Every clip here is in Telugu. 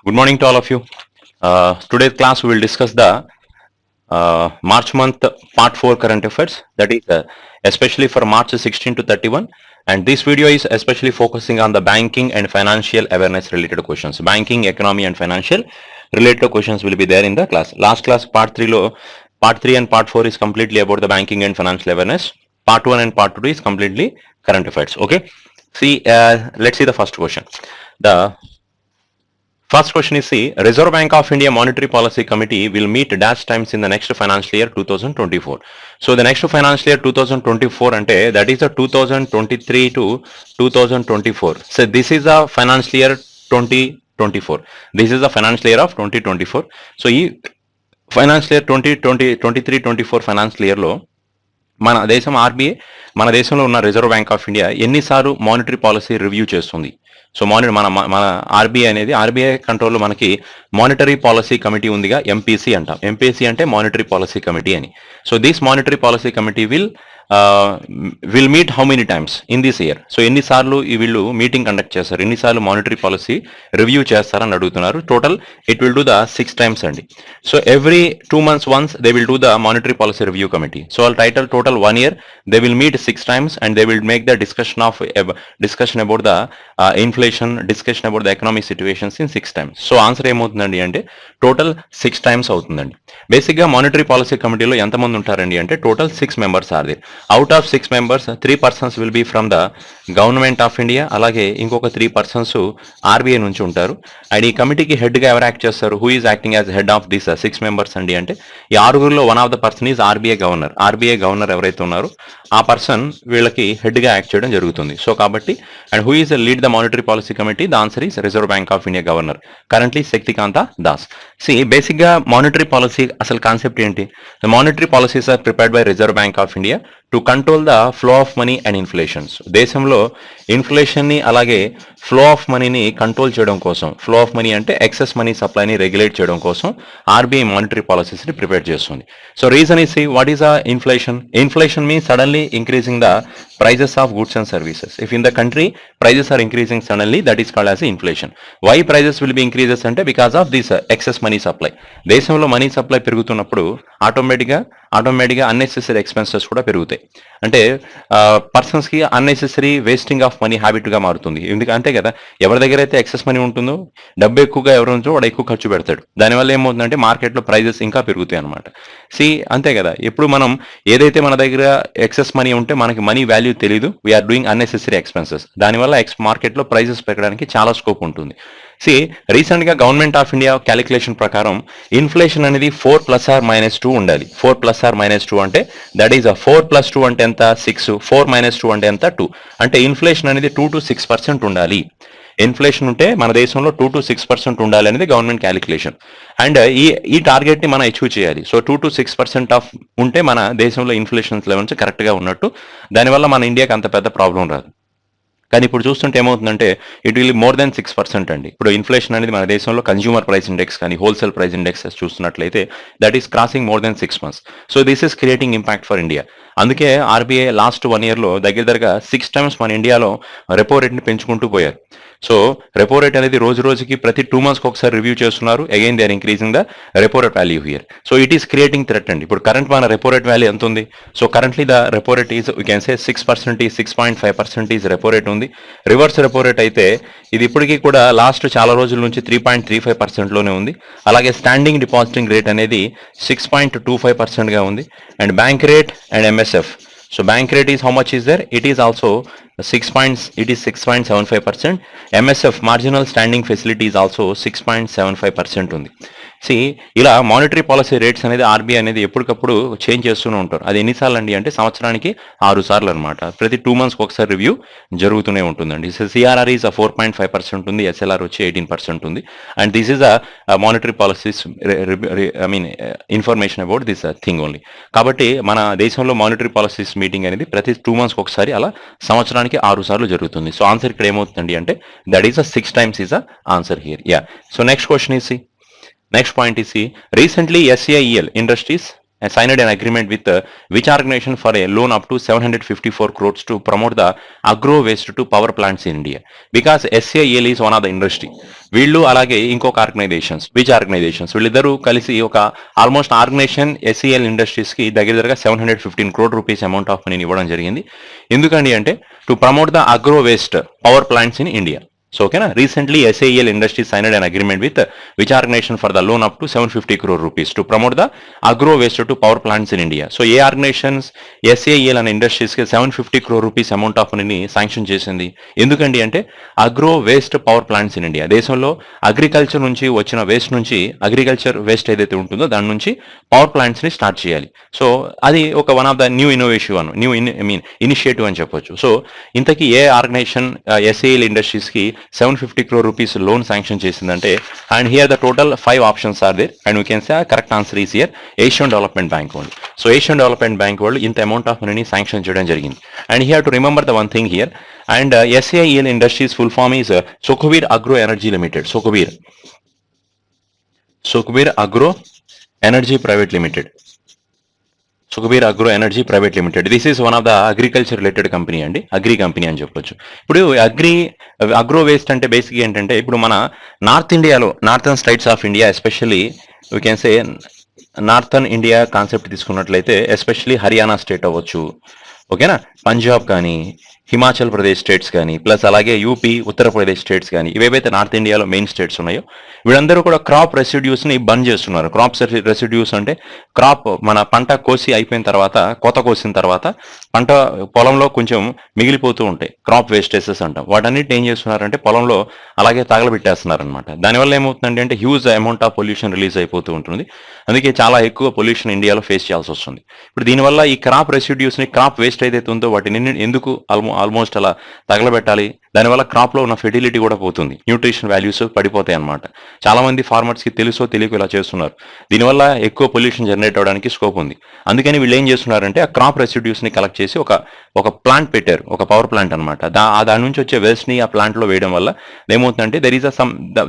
Good morning to all of you. Today's class we will discuss the March month part 4 current affairs, that is especially for March 16 to 31, and this video is especially focusing on the banking and financial awareness related questions. Banking, economy and financial related questions will be there in the class. Last class part 3 and part 4 is completely about the banking and financial awareness. Part 1 and part 2 is completely current affairs. Okay. See, let's see the first question. The first question is, see, Reserve Bank of India Monetary Policy Committee will meet dash times in the next financial year 2024. So the next financial year 2024 ante, that is the 2023 to 2024. So this is the financial year 2024. This is the financial year of 2024. So ఈ ఫైనాన్షియల్ ఇయర్ 2023-24 ఫైనాన్షియల్ ఇయర్లో మన దేశం ఆర్బీఐ మన దేశంలో ఉన్న రిజర్వ్ బ్యాంక్ ఆఫ్ ఇండియా ఎన్నిసార్లు మానిటరీ పాలసీ రివ్యూ చేస్తుంది? సో మన ఆర్బీఐ అనేది ఆర్బీఐ కంట్రోల్లో మనకి మానిటరీ పాలసీ కమిటీ ఉందిగా, ఎంపీసీ అంటాం. ఎంపీసీ అంటే మానిటరీ పాలసీ కమిటీ అని. So this monetary policy committee will meet how many times in this year? So ఎన్నిసార్లు వీళ్ళు మీటింగ్ కండక్ట్ చేస్తారు, ఎన్నిసార్లు మానిటరీ పాలసీ రివ్యూ చేస్తారని అడుగుతున్నారు. Total it will do the 6 times అండి. So every 2 months once they will do the monetary policy review committee. So వాళ్ళ title total 1 year they will meet 6 times and they will make the discussion about the inflation, discussion about the economic situations in 6 times. So answer ఏమవుతుందండి అంటే టోటల్ 6 times అవుతుందండి. బేసిక్ గా మానిటరీ పాలసీ కమిటీలో ఎంతమంది ఉంటారండి అంటే total 6 members are there. Out of 6 members 3 persons will be from the government of India, అలాగే ఇంకొక 3 persons ఆర్బీఐ నుంచి ఉంటారు. అండ్ ఈ కమిటీకి హెడ్ గా ఎవరు యాక్ట్ చేస్తారు? Who is acting as head of this 6 members అండి అంటే ఈ ఆరుగురిలో one of the person is RBI governor. RBI governor ఎవరైతే ఉన్నారో ఆ పర్సన్ వీళ్ళకి హెడ్ గా యాక్ట్ చేయడం జరుగుతుంది. సో కాబట్టి and who is lead the monetary policy committee? The answer is Reserve bank of India governor, currently Shaktikanta Das. Basic గా మానిటరీ పాలసీ అసలు కాన్సెప్ట్ ఏంటి? The monetary policies are prepared by Reserve bank of India to control the flow of money and inflations. దేశంలో ఇన్ఫ్లేషన్ ని అలాగే ఫ్లో ఆఫ్ మనీని కంట్రోల్ చేయడం కోసం, ఫ్లో ఆఫ్ మనీ అంటే ఎక్సెస్ మనీ సప్లైని రెగ్యులేట్ చేయడం కోసం ఆర్బీఐ మానిటరీ పాలసీస్ ని ప్రిపేర్ చేస్తుంది. So reason is, what is the inflation? Inflation means suddenly increasing the prices of goods and services. If in the country prices are increasing suddenly, that is called as inflation. Why prices will be increases అంటే because of this excess money supply. దేశంలో మనీ సప్లై పెరుగుతున్నప్పుడు ఆటోమేటిక్గా అన్నెసెసరీ ఎక్స్పెన్సెస్ కూడా పెరుగుతాయి. అంటే పర్సన్స్ కి unnecessary wasting of money habit గా మారుతుంది. ఎందుకంటే కదా, ఎవరి దగ్గర అయితే ఎక్సెస్ మనీ ఉంటుందో, డబ్బు ఎక్కువగా ఎవరు ఉంటుందో వాడు ఎక్కువ ఖర్చు పెడతాడు. దానివల్ల ఏమవుతుందంటే మార్కెట్లో ప్రైజెస్ ఇంకా పెరుగుతాయి అనమాట. అంతే కదా, ఎప్పుడు మనం ఏదైతే మన దగ్గర ఎక్సెస్ మనీ ఉంటే మనకి మనీ వాల్యూ తెలియదు, వీఆర్ డూయింగ్ అన్నెసెసరీ ఎక్స్పెన్సెస్. దానివల్ల మార్కెట్లో ప్రైజెస్ పెరగడానికి చాలా స్కోప్ ఉంటుంది. రీసెంట్ గా గవర్నమెంట్ ఆఫ్ ఇండియా క్యాలిక్యులేషన్ ప్రకారం ఇన్ఫ్లేషన్ అనేది 4+or-2 ఉండాలి. 4+or-2 అంటే దట్ ఈస్ 4+2 అంటే ఎంత? 6. 4-2 అంటే ఎంత? 2. అంటే ఇన్ఫ్లేషన్ అనేది 2 to 6% ఉండాలి. ఇన్ఫ్లేషన్ ఉంటే మన దేశంలో 2 to 6% ఉండాలి అనేది గవర్నమెంట్ క్యాలిక్యులేషన్. అండ్ ఈ టార్గెట్ ని మనం అచీవ్ చేయాలి. సో 2 to 6% ఆఫ్ ఉంటే మన దేశంలో ఇన్ఫ్లేషన్ లెవెల్స్ కరెక్ట్ గా ఉన్నట్టు. దానివల్ల మన ఇండియాకి అంత పెద్ద ప్రాబ్లం రాదు. కానీ ఇప్పుడు చూస్తుంటే ఏమవుతుందంటే ఇట్ విల్ మోర్ దెన్ 6% అండి. ఇప్పుడు ఇన్ఫ్లేషన్ అనేది మన దేశంలో కన్జ్యూమర్ ప్రైస్ ఇండెక్స్ కానీ హోల్సేల్ ప్రైస్ ఇండెక్సెస్ చూస్తున్నట్లయితే that is crossing more than 6 months. So this is creating impact for India. అందుకే ఆర్బీఐ లాస్ట్ 1 year లో దగ్గరగా 6 times మన ఇండియాలో రెపో రేట్ని పెంచుకుంటూ పోయారు. సో రెపో రేట్ అనేది రోజు రోజుకి ప్రతి 2 months ఒకసారి రివ్యూ చేస్తున్నారు. Again they are increasing the repo rate value here. So it is creating threat అండి. ఇప్పుడు కరెంట్ మన రెపో రేట్ వాల్యూ ఎంత ఉంది? So currently the repo rate is you can say 6%, 6.5% is repo rate ఉంది. రివర్స్ రెపో రేట్ అయితే ఇది ఇప్పటికీ కూడా లాస్ట్ చాలా రోజుల నుంచి 3.35% లోనే ఉంది. అలాగే స్టాండింగ్ డిపాజిటింగ్ రేట్ అనేది 6.25% గా ఉంది. And bank rate and MSF. So bank rate is how much is there? It is also 6.75%. MSF, marginal standing facility, is also 6.75% ఉంది. ఇలా మానిటరీ పాలసీ రేట్స్ అనేది ఆర్బీఐ అనేది ఎప్పటికప్పుడు చేంజ్ చేస్తూనే ఉంటారు. అది ఎన్నిసార్లు అండి అంటే సంవత్సరానికి 6 సార్లు అనమాట. ప్రతి 2 months ఒకసారి రివ్యూ జరుగుతూనే ఉంటుందండి. సిఆర్ఆర్ ఈజ్ 4.5% ఉంది, ఎస్ఎల్ఆర్ వచ్చి 18% ఉంది. And this is monetary policies information about this thing only. కాబట్టి మన దేశంలో మానిటరీ పాలసీస్ మీటింగ్ అనేది ప్రతి 2 months ఒకసారి అలా సంవత్సరానికి 6 సార్లు జరుగుతుంది. సో ఆన్సర్ ఇక్కడ ఏమవుతుందండి అంటే that is 6 times is answer here. So next question is, next point is, recently SAEL Industries signed an agreement with which organization for a loan up to 754 crores to promote the agro waste to power plants in India. Because SAEL is one of the industry. వీళ్ళు అలాగే ఇంకొక ఆర్గనైజేషన్స్ వీళ్ళిద్దరూ కలిసి ఒక ఆల్మోస్ట్ ఆర్గనైజేషన్ ఎస్ఈఎల్ ఇండస్ట్రీస్ కి దగ్గరగా 715 crore rupees amount of money ఇవ్వడం జరిగింది. ఎందుకండి అంటే to promote the agro waste power plants in India. So, okay, recently SAEL Industries signed an agreement with which organization for the loan up to 750 crore rupees to promote the agro waste to power plants in India. So, A organizations SAEL and Industries కి 750 crore rupees amount of money sanction చేసింది. ఎందుకండి అంటే agro waste power plants in India. దేశంలో అగ్రికల్చర్ నుంచి వచ్చిన వేస్ట్ నుంచి అగ్రికల్చర్ వేస్ట్ ఏదైతే ఉంటుందో దాని నుంచి పవర్ ప్లాంట్స్ ని స్టార్ట్ చేయాలి. సో అది ఒక one of the new innovation initiative అని చెప్పొచ్చు. సో ఇంతకీ ఏ ఆర్గనైజేషన్ SAEL ఇండస్ట్రీస్ కి 750 crore rupees loan sanction చేసిందంటే, and here the total 5 options are there and we can say correct answer is here Asian Development Bank only. So Asian Development Bank వాళ్ళు ఇంత అమౌంట్ ఆఫ్ మనీని శాంక్షన్ చేయడం జరిగింది. And here to remember the one thing here, and SAEL Industries full form is Sukhbir Agro Energy Limited. Sukhbir Agro Energy Private Limited. Sukhbir agro energy private limited. This is one of the agriculture related company అండి, అగ్రి కంపెనీ అని చెప్పొచ్చు. ఇప్పుడు అగ్రో వేస్ట్ అంటే బేసిక్ ఏంటంటే, ఇప్పుడు మన northern states of India, especially we can say northern India concept తీసుకున్నట్లయితే ఎస్పెషల్లీ హర్యానా స్టేట్ అవ్వచ్చు, ఓకేనా, పంజాబ్ కానీ, హిమాచల్ ప్రదేశ్ స్టేట్స్ కానీ, ప్లస్ అలాగే యూపీ, ఉత్తరప్రదేశ్ స్టేట్స్ కానీ, ఇవేవైతే నార్త్ ఇండియాలో మెయిన్ స్టేట్స్ ఉన్నాయో వీళ్ళందరూ కూడా క్రాప్ రెసిడ్యూస్ని బంద్ చేస్తున్నారు. క్రాప్ రెసిడ్యూస్ అంటే క్రాప్ మన పంట కోసి అయిపోయిన తర్వాత, కోత కోసిన తర్వాత పంట పొలంలో కొంచెం మిగిలిపోతూ ఉంటాయి, క్రాప్ వేస్టేసెస్ అంటాం. వాటన్నిటిని ఏం చేస్తున్నారంటే పొలంలో అలాగే తగలబెట్టేస్తున్నారు అనమాట. దానివల్ల ఏమవుతుందంటే అంటే huge amount of pollution release అయిపోతూ ఉంటుంది. అందుకే చాలా ఎక్కువ పొల్యూషన్ ఇండియాలో ఫేస్ చేయాల్సి వస్తుంది. ఇప్పుడు దీనివల్ల ఈ క్రాప్ రెసిడ్యూస్ని, క్రాప్ వేస్ట్ ఏదైతే ఉందో వాటిని ఎందుకు ఆల్మోస్ట్ అలా తగలబెట్టాలి? దానివల్ల క్రాప్లో ఉన్న ఫెర్టిలిటీ కూడా పోతుంది, న్యూట్రిషన్ వాల్యూస్ పడిపోతాయి అనమాట. చాలా మంది ఫార్మర్స్కి తెలుసో తెలియక ఇలా చేస్తున్నారు. దీనివల్ల ఎక్కువ పొల్యూషన్ జనరేట్ అవడానికి స్కోప్ ఉంది. అందుకని వీళ్ళు ఏం చేస్తున్నారంటే ఆ క్రాప్ రెసిడ్యూస్ని కలెక్ట్ చేసి ఒక ప్లాంట్ పెట్టారు, ఒక పవర్ ప్లాంట్ అనమాట. దాని నుంచి వచ్చే వేస్ట్ని ఆ ప్లాంట్లో వేయడం వల్ల ఏమవుతుందంటే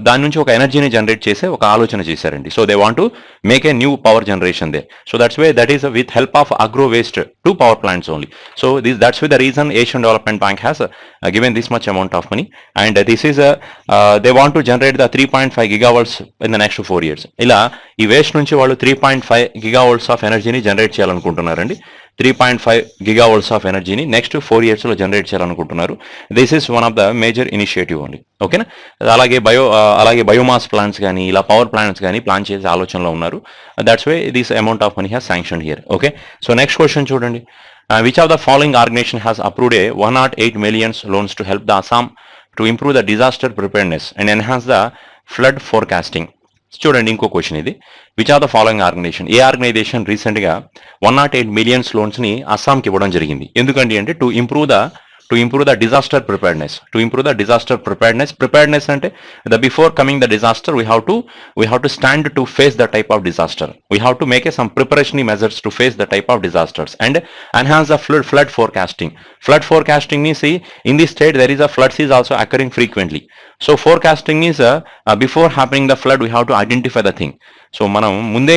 దాని నుంచి ఒక ఎనర్జీని జనరేట్ చేసే ఒక ఆలోచన చేశారండి. So they want to make a new power generation they. So that's way that is with help of agro waste to power plants only. So that's why the reason Asian Development Bank has given this much amount of money, and this is they want to generate the 3.5 gigawatts in the next 4 years. ఇలా ఈ వేస్ట్ నుంచి వాళ్ళు 3.5 gigawatts ఆఫ్ ఎనర్జీని జనరేట్ చేయాలనుకుంటున్నారండి. 3.5 gigawatts ఆఫ్ ఎనర్జీని నెక్స్ట్ 4 years లో జనరేట్ చేయాలనుకుంటున్నారు. This is one of the major initiative only, ఓకేనా. అలాగే బయోమాస్ ప్లాంట్స్ కానీ, ఇలా పవర్ ప్లాంట్స్ కానీ ప్లాన్ చేసే ఆలోచనలో ఉన్నారు. That's way this amount of money has sanction here, okay. So next question చూడండి. Which of the following organization has approved a 108 million loans to help the Assam to improve the disaster preparedness and enhance the flood forecasting? చూడండి ఇంకో క్వశ్చన్ ఇది. Which are the following organization, ఏ ఆర్గనైజేషన్ రీసెంట్గా 108 million లోన్స్ని అస్సాంకి ఇవ్వడం జరిగింది? ఎందుకంటే అంటే to improve the disaster preparedness. Preparedness అంటే the before coming the disaster we have to stand to face the type of disaster. We have to make some preparatory measures to face the type of disasters and enhance the flood forecasting. Flood forecasting means in this state there is a floods is also occurring frequently. So forecasting is before happening the flood we have to identify the thing. So మనం ముందే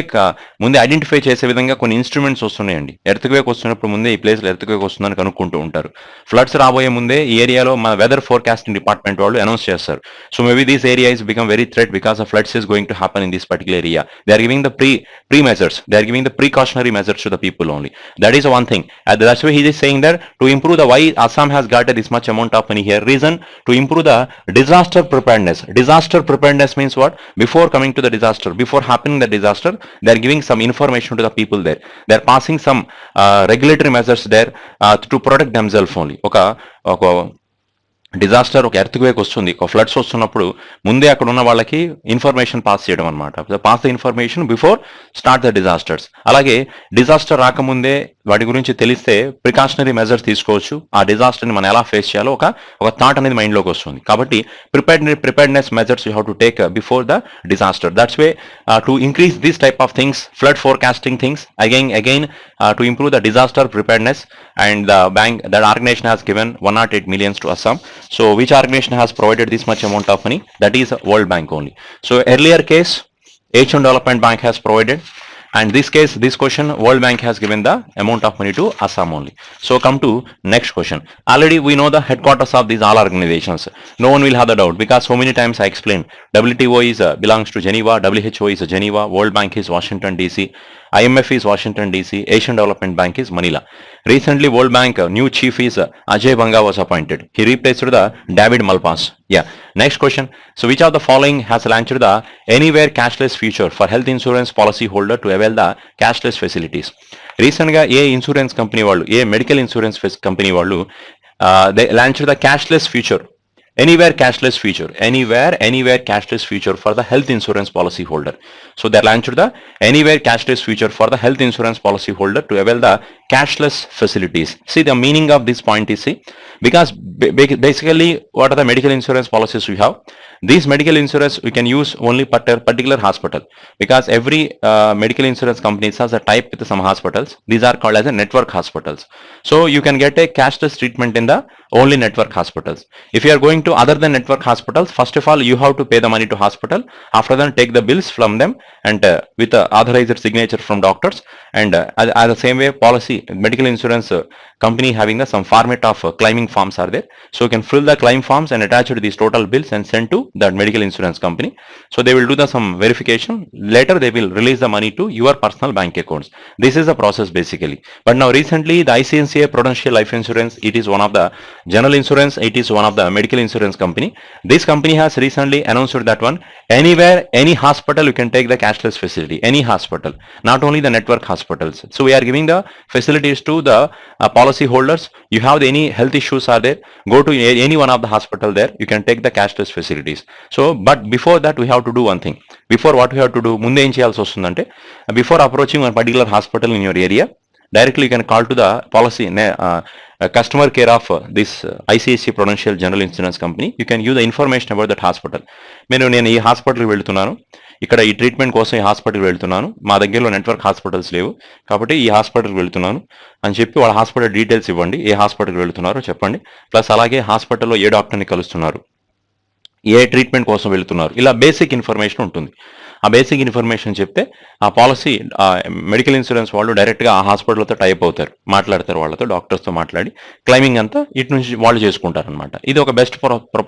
ఐడెంటిఫై చేసే విధంగా కొన్ని ఇన్స్ట్రుమెంట్స్ వస్తున్నాయండి. ఎర్త్క్వేక్ వస్తున్నప్పుడు ముందే ఈ ప్లేస్లో ఎర్త్క్వేక్ వస్తుందని కనుక్కుంటూ ఉంటారు. ఫ్లడ్స్ రాబోయే ముందే ఈ ఏరియాలో మన వెదర్ ఫోర్కాస్టింగ్ డిపార్ట్మెంట్ వాళ్ళు అనౌన్స్ చేస్తారు. So maybe this area is become very threat because of floods is going to happen in this particular area. They are giving the pre measures, they are giving the precautionary measures to the people only. That is one thing. That's why he is saying that to improve the why Assam has got this much amount of money here. Reason to improve the disaster preparedness. Disaster preparedness means what? Before coming to the disaster, before happening the disaster, they are giving some information to the people there. They are passing some regulatory measures there to protect themselves only. ఒక డిజాస్టర్, ఒక ఎర్త్క్వేక్ వస్తుంది, ఒక ఫ్లడ్స్ వస్తున్నప్పుడు ముందే అక్కడ ఉన్న వాళ్ళకి ఇన్ఫర్మేషన్ పాస్ చేయడం అనమాట. Pass the information before start the disasters. అలాగే డిజాస్టర్ రాకముందే వాటి గురించి తెలిస్తే ప్రికాషనరీ మెజర్స్ తీసుకోవచ్చు. ఆ డిజాస్టర్ని మనం ఎలా ఫేస్ చేయాలో ఒక థాట్ అనేది మైండ్లోకి వస్తుంది. కాబట్టి preparedness measures you have to take before the disaster. That's way to increase this type of things, flood forecasting things, again to improve the disaster preparedness, and the bank, that organization has given 108 million to Assam. So which organization has provided this much amount of money? That is World Bank only. So earlier case Asian Development Bank has provided, And this case, this question, World Bank has given the amount of money to Assam only. So come to next question. Already we know the headquarters of these all organizations. No one will have the doubt because so many times I explained. WTO is belongs to Geneva, WHO is Geneva, World Bank is Washington DC, IMF is Washington DC, Asian Development Bank is Manila. Recently, World Bank new chief is Ajay Banga was appointed. He replaced the David Malpass. Yeah. Next question. So which of the following has launched the anywhere cashless feature for health insurance policy holder to avail the cashless facilities? Recent గా ఏ ఇన్సూరెన్స్ కంపెనీ వాళ్ళు, ఏ మెడికల్ ఇన్సూరెన్స్ కంపెనీ వాళ్ళు they launch the cashless future, anywhere cashless feature, anywhere cashless feature for the health insurance policy holder. So they launched the anywhere cashless feature for the health insurance policy holder to avail the cashless facilities. See the meaning of this point is, see, because basically what are the medical insurance policies we have? These medical insurance we can use only particular hospital, because every medical insurance company has a type with some hospitals. These are called as a network hospitals. So you can get a cashless treatment in the only network hospitals. If you are going to other than network hospitals, first of all you have to pay the money to hospital, after that take the bills from them and with authorized signature from doctors, and as the same way policy medical insurance company having some format of claiming forms are there. So you can fill the claim forms and attach these total bills and send to that medical insurance company. So they will do some verification, later they will release the money to your personal bank accounts. This is the process basically. But now recently the ICICI Prudential Life Insurance, it is one of the general insurance, it is one of the medical insurance company. This company has recently announced that one, anywhere, any hospital you can take the cashless facility, any hospital, not only the network hospitals. So we are giving the facilities to the policy holders. You have any health issues are there, go to any one of the hospital there, you can take the cashless facilities. So but before that we have to do one thing. Before, what we have to do, ముందే ఏం చేయాల్సి వస్తుందంటే, before approaching one particular hospital in your area, directly you can call to the policy customer care of this ICICI Prudential General Insurance Company. You can use the information about that hospital. నేను ఈ హాస్పిటల్కి వెళ్తున్నాను, ఇక్కడ ఈ ట్రీట్మెంట్ కోసం ఈ హాస్పిటల్కి వెళ్తున్నాను, మా దగ్గరలో నెట్వర్క్ హాస్పిటల్స్ లేవు కాబట్టి ఈ హాస్పిటల్కి వెళ్తున్నాను అని చెప్పి వాళ్ళ హాస్పిటల్ డీటెయిల్స్ ఇవ్వండి, ఏ హాస్పిటల్కి వెళ్తున్నారో చెప్పండి, ప్లస్ అలాగే హాస్పిటల్లో ఏ డాక్టర్ని కలుస్తున్నారు, ఏ ట్రీట్మెంట్ కోసం వెళ్తున్నారు, ఇలా బేసిక్ ఇన్ఫర్మేషన్ ఉంటుంది. ఆ బేసిక్ ఇన్ఫర్మేషన్ చెప్తే ఆ పాలసీ మెడికల్ ఇన్సూరెన్స్ వాళ్ళు డైరెక్ట్గా ఆ హాస్పిటల్తో టైప్ అవుతారు, మాట్లాడతారు వాళ్ళతో, డాక్టర్స్తో మాట్లాడి క్లైమింగ్ అంతా ఇటు నుంచి వాళ్ళు చేసుకుంటారు అనమాట. ఇది ఒక బెస్ట్